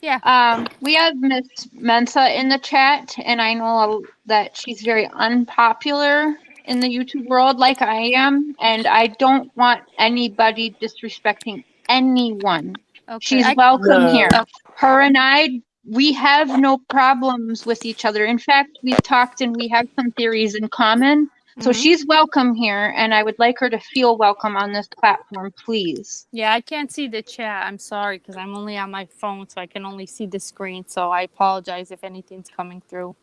Yeah. we have Miss Mensa in the chat, and I know that she's very unpopular in the YouTube world, like I am, and I don't want anybody disrespecting anyone. Okay. She's welcome No. here. Her and I, we have no problems with each other. In fact, we've talked and we have some theories in common. So she's welcome here, and I would like her to feel welcome on this platform, please. Yeah, I can't see the chat. I'm sorry because I'm only on my phone, so I can only see the screen. So I apologize if anything's coming through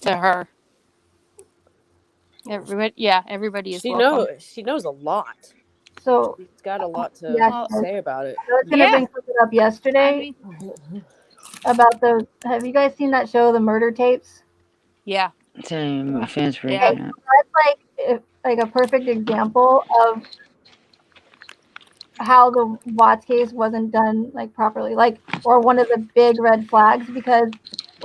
to her. Everybody is welcome. She knows a lot. So She's got a lot to yes, say about it. I was gonna bring something up yesterday about the. Have you guys seen that show, The Murder Tapes? Yeah. Same fans for Okay, so that's like a perfect example of how the Watts case wasn't done like properly, like, or one of the big red flags, because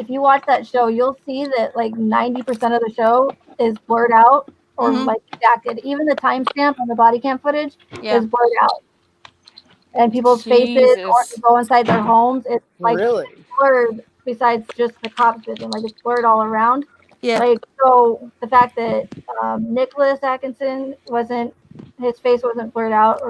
if you watch that show, you'll see that like 90% of the show is blurred out or like redacted. Even the timestamp on the body cam footage is blurred out. And people's faces or go inside their homes, it's like blurred besides just the cops vision, like it's blurred all around. Yeah. Like, so the fact that Nicholas Atkinson his face wasn't blurred out,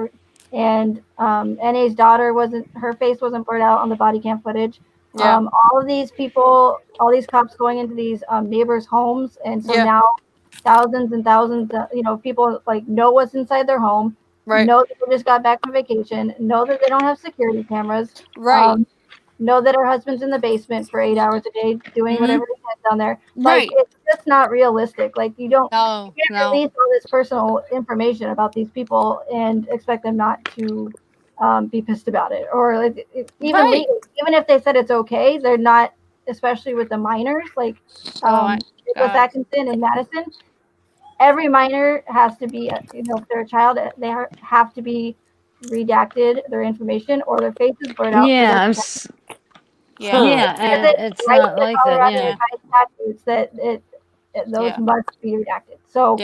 and NA's daughter her face wasn't blurred out on the body cam footage. Yeah. All of these people, all these cops going into these neighbors' homes, and so now thousands and thousands of people like know what's inside their home, know that they just got back from vacation, know that they don't have security cameras, know that her husband's in the basement for 8 hours a day doing whatever he can down there. Like, it's just not realistic. Like, you can't release all this personal information about these people and expect them not to be pissed about it. Or like, even if they said it's okay, they're not, especially with the minors, like Nicholas Atkinson and Madison. Every minor has to be, if they're a child, they have to be redacted, their information, or their face is blurred out. Yeah, and it's not like that. Yeah, statutes that those must be redacted. So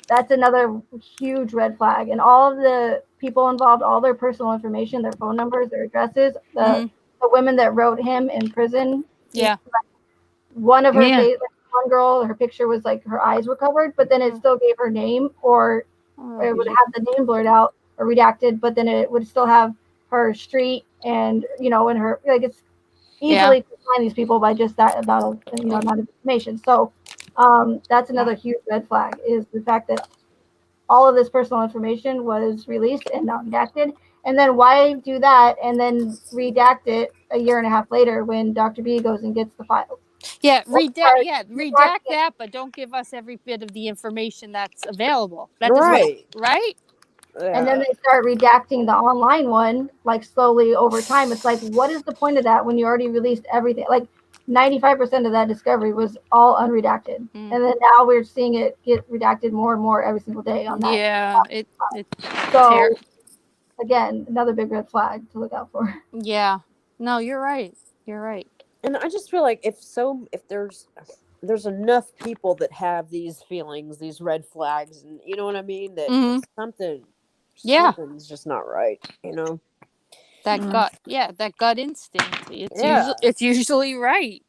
that's another huge red flag. And all of the people involved, all their personal information, their phone numbers, their addresses, the women that wrote him in prison. One of her face, one girl, her picture was like her eyes were covered, but then it still gave her name, or it would have the name blurred out or redacted, but then it would still have her street and and her, like, it's easily to find these people by just that amount of information. So that's another huge red flag, is the fact that all of this personal information was released and not redacted. And then why do that and then redact it a year and a half later when Dr. B goes and gets the files? Redact that, but don't give us every bit of the information that's available. That right? And then they start redacting the online one, like, slowly over time. It's like, what is the point of that when you already released everything? Like, 95% of that discovery was all unredacted. And then now we're seeing it get redacted more and more every single day on that. Yeah. So, again, another big red flag to look out for. Yeah. No, you're right. You're right. And I just feel like if there's enough people that have these feelings, these red flags, and you know what I mean, that something's just not right, that gut instinct, it's usually right.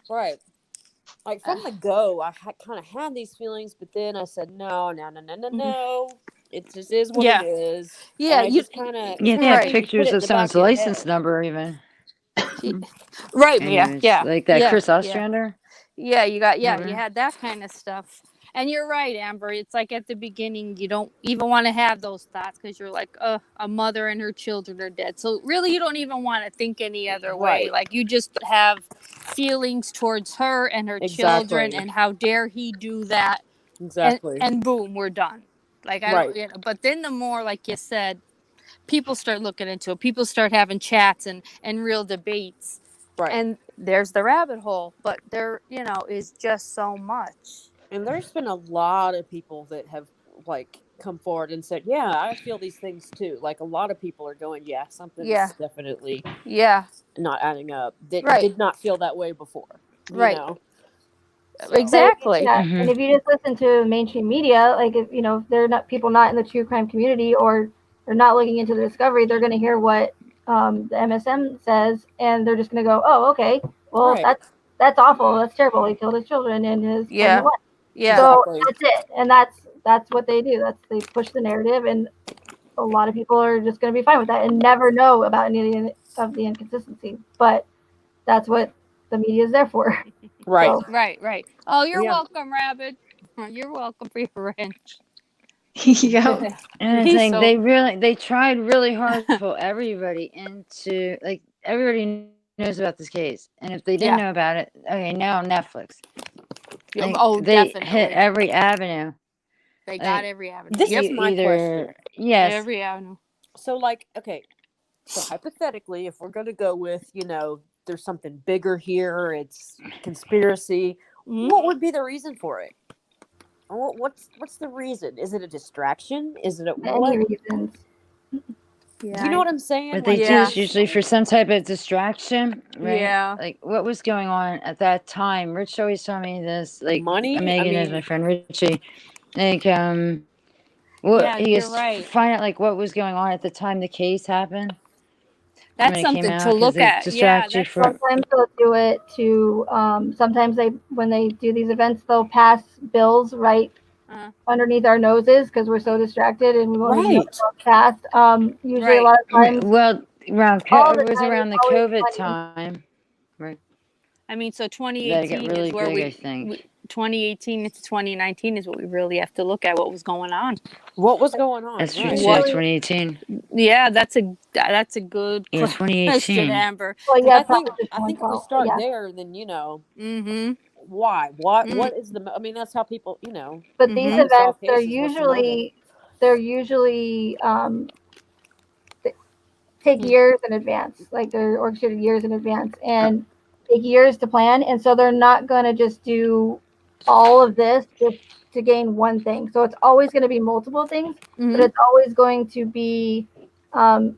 Like, from the go, I kind of had these feelings, but then I said no, it just is what it is. You just kind of have pictures of someone's license number even. Anyways, like that Chris Ostrander. You had that kind of stuff. And you're right, Amber. It's like at the beginning, you don't even want to have those thoughts because you're like, a mother and her children are dead. So really, you don't even want to think any other way. Like, you just have feelings towards her and her children, and how dare he do that. And boom, we're done. Like, I don't, but then the more, like you said, people start looking into it. People start having chats and real debates. Right. And there's the rabbit hole. But there, is just so much. And there's been a lot of people that have like come forward and said, yeah, I feel these things too. Like a lot of people are going, yeah, something's definitely not adding up. That did not feel that way before. You know? So. Exactly. Yeah. And if you just listen to mainstream media, like if they're not people not in the true crime community or they're not looking into the discovery, they're going to hear what the MSM says, and they're just going to go, "Oh, okay. Well, that's awful. That's terrible. He killed his children and his wife." Yeah. So that's it, and that's what they do. They push the narrative, and a lot of people are just going to be fine with that and never know about any of the inconsistency. But that's what the media is there for. Right. So, Right. Oh, you're welcome, Rabbit. You're welcome for your wrench. Yeah. And I think they tried really hard to pull everybody into, like, everybody knows about this case. And if they didn't know about it, okay, now Netflix. Like, they definitely hit every avenue. They got every avenue. This is my question. Yes. Every avenue. So, like, okay. So, hypothetically, if we're going to go with, there's something bigger here, it's conspiracy, what would be the reason for it? What's the reason? Is it a distraction? Is it any reasons? Yeah, do you know what I'm saying? But they do it usually for some type of distraction, right? Yeah. Like, what was going on at that time? Rich always told me this. Like, money. Megan is my friend Richie. Like, you're right. Find out like what was going on at the time the case happened. That's something to look at. Sometimes they'll do it to. Sometimes when they do these events, they'll pass bills right underneath our noses because we're so distracted and we won't even know what's passed. Usually, a lot of times. Well, it was around the COVID time, right? I mean, so 2018 really is where big, I think. 2018 into 2019 is what we really have to look at. What was going on? What was going on? That's true. 2018. Yeah, that's a good question, 2018. Amber. Well, yeah, I think if we start there, then why? What is the? I mean, that's how people, But these events, they're usually take years in advance. Like they're orchestrated years in advance and take years to plan. And so they're not going to just do all of this just to gain one thing. So it's always going to be multiple things, but it's always going to be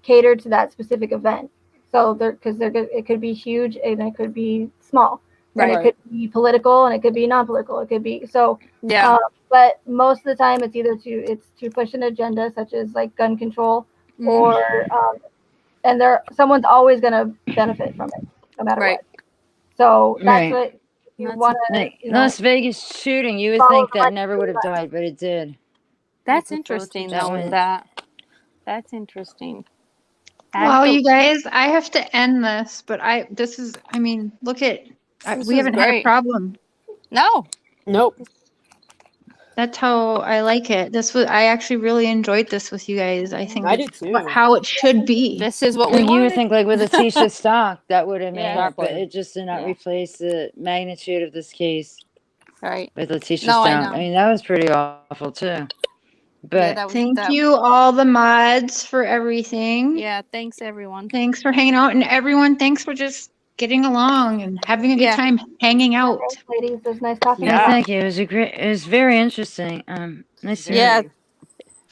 catered to that specific event. So it could be huge and it could be small. And it could be political and it could be non-political. It could be but most of the time it's either to push an agenda such as like gun control or and someone's always going to benefit from it no matter what. So that's what you want to. Las Vegas shooting, you would think that never would have died, but it did. That's interesting though. With that, that's interesting. Well, you guys, I have to end this, but look at. We haven't had a problem. No. Nope. That's how I like it. I actually really enjoyed this with you guys. I think I did too. How it should be. This is what we wanted. You would think like with Letitia Stock that would have made it, Exactly. but it just did not replace the magnitude of this case. Right. With Letitia Stock. I mean, that was pretty awful too. But thank you all the mods for everything. Yeah, thanks everyone. Thanks for hanging out, and everyone, thanks for just getting along and having a good time hanging out. Thanks, ladies. It was nice talking. Yeah, thank you. It was very interesting. Nice to meet you.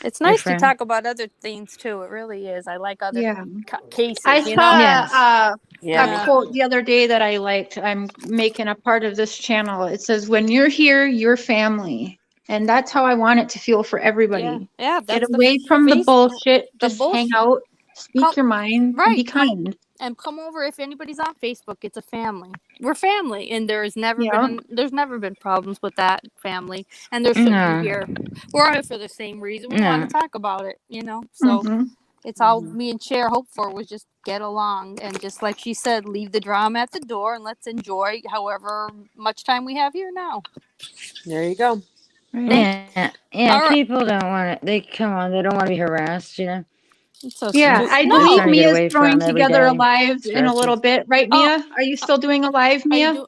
It's nice to talk about other things too. It really is. I like other cases. I saw a quote the other day that I liked. I'm making a part of this channel. It says, "When you're here, you're family." And that's how I want it to feel for everybody. Yeah. Get away from the bullshit. Just hang out, speak your mind, and be kind. And come over if anybody's on Facebook. It's a family. We're family, and there's never been problems with that family, and there shouldn't be here. We're on it for the same reason. We want to talk about it, So it's all me and Cher hope for was just get along, and just like she said, leave the drama at the door, and let's enjoy however much time we have here now. There you go. Yeah. People don't want to. They don't want to be harassed, So I believe Mia's throwing together a live in a little bit, right, Mia? Are you still doing a live, Mia?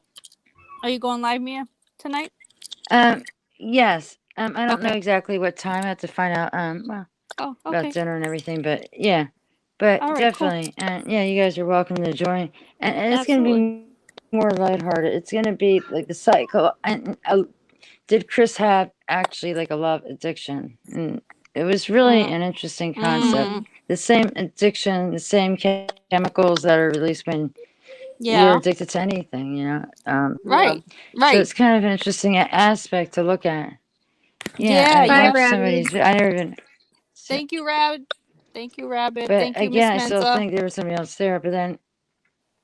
Are you going live, Mia, tonight? Yes. I don't know Okay. exactly what time. I have to find out. Well, Oh, about okay. dinner and everything, but yeah. But All right, cool. definitely, and yeah, you guys are welcome to join. And it's going to Absolutely. be more lighthearted. It's going to be like the cycle. And did Chris have actually like a love addiction? And it was really an interesting concept. Mm. The same addiction, the same chemicals that are released when you're Yeah. addicted to anything, you know. Right. So Right. it's kind of an interesting aspect to look at. Yeah, I yeah. watched somebody's. I never even. Thank you, Rabbit. Thank you, Rabbit. But Thank you, Miss again, I still Mensa. think there was somebody else there. But then,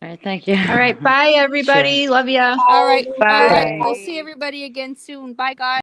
all right, thank you. All right. Bye, everybody. Love ya. All right. Bye. All right. We'll see everybody again soon. Bye, guys.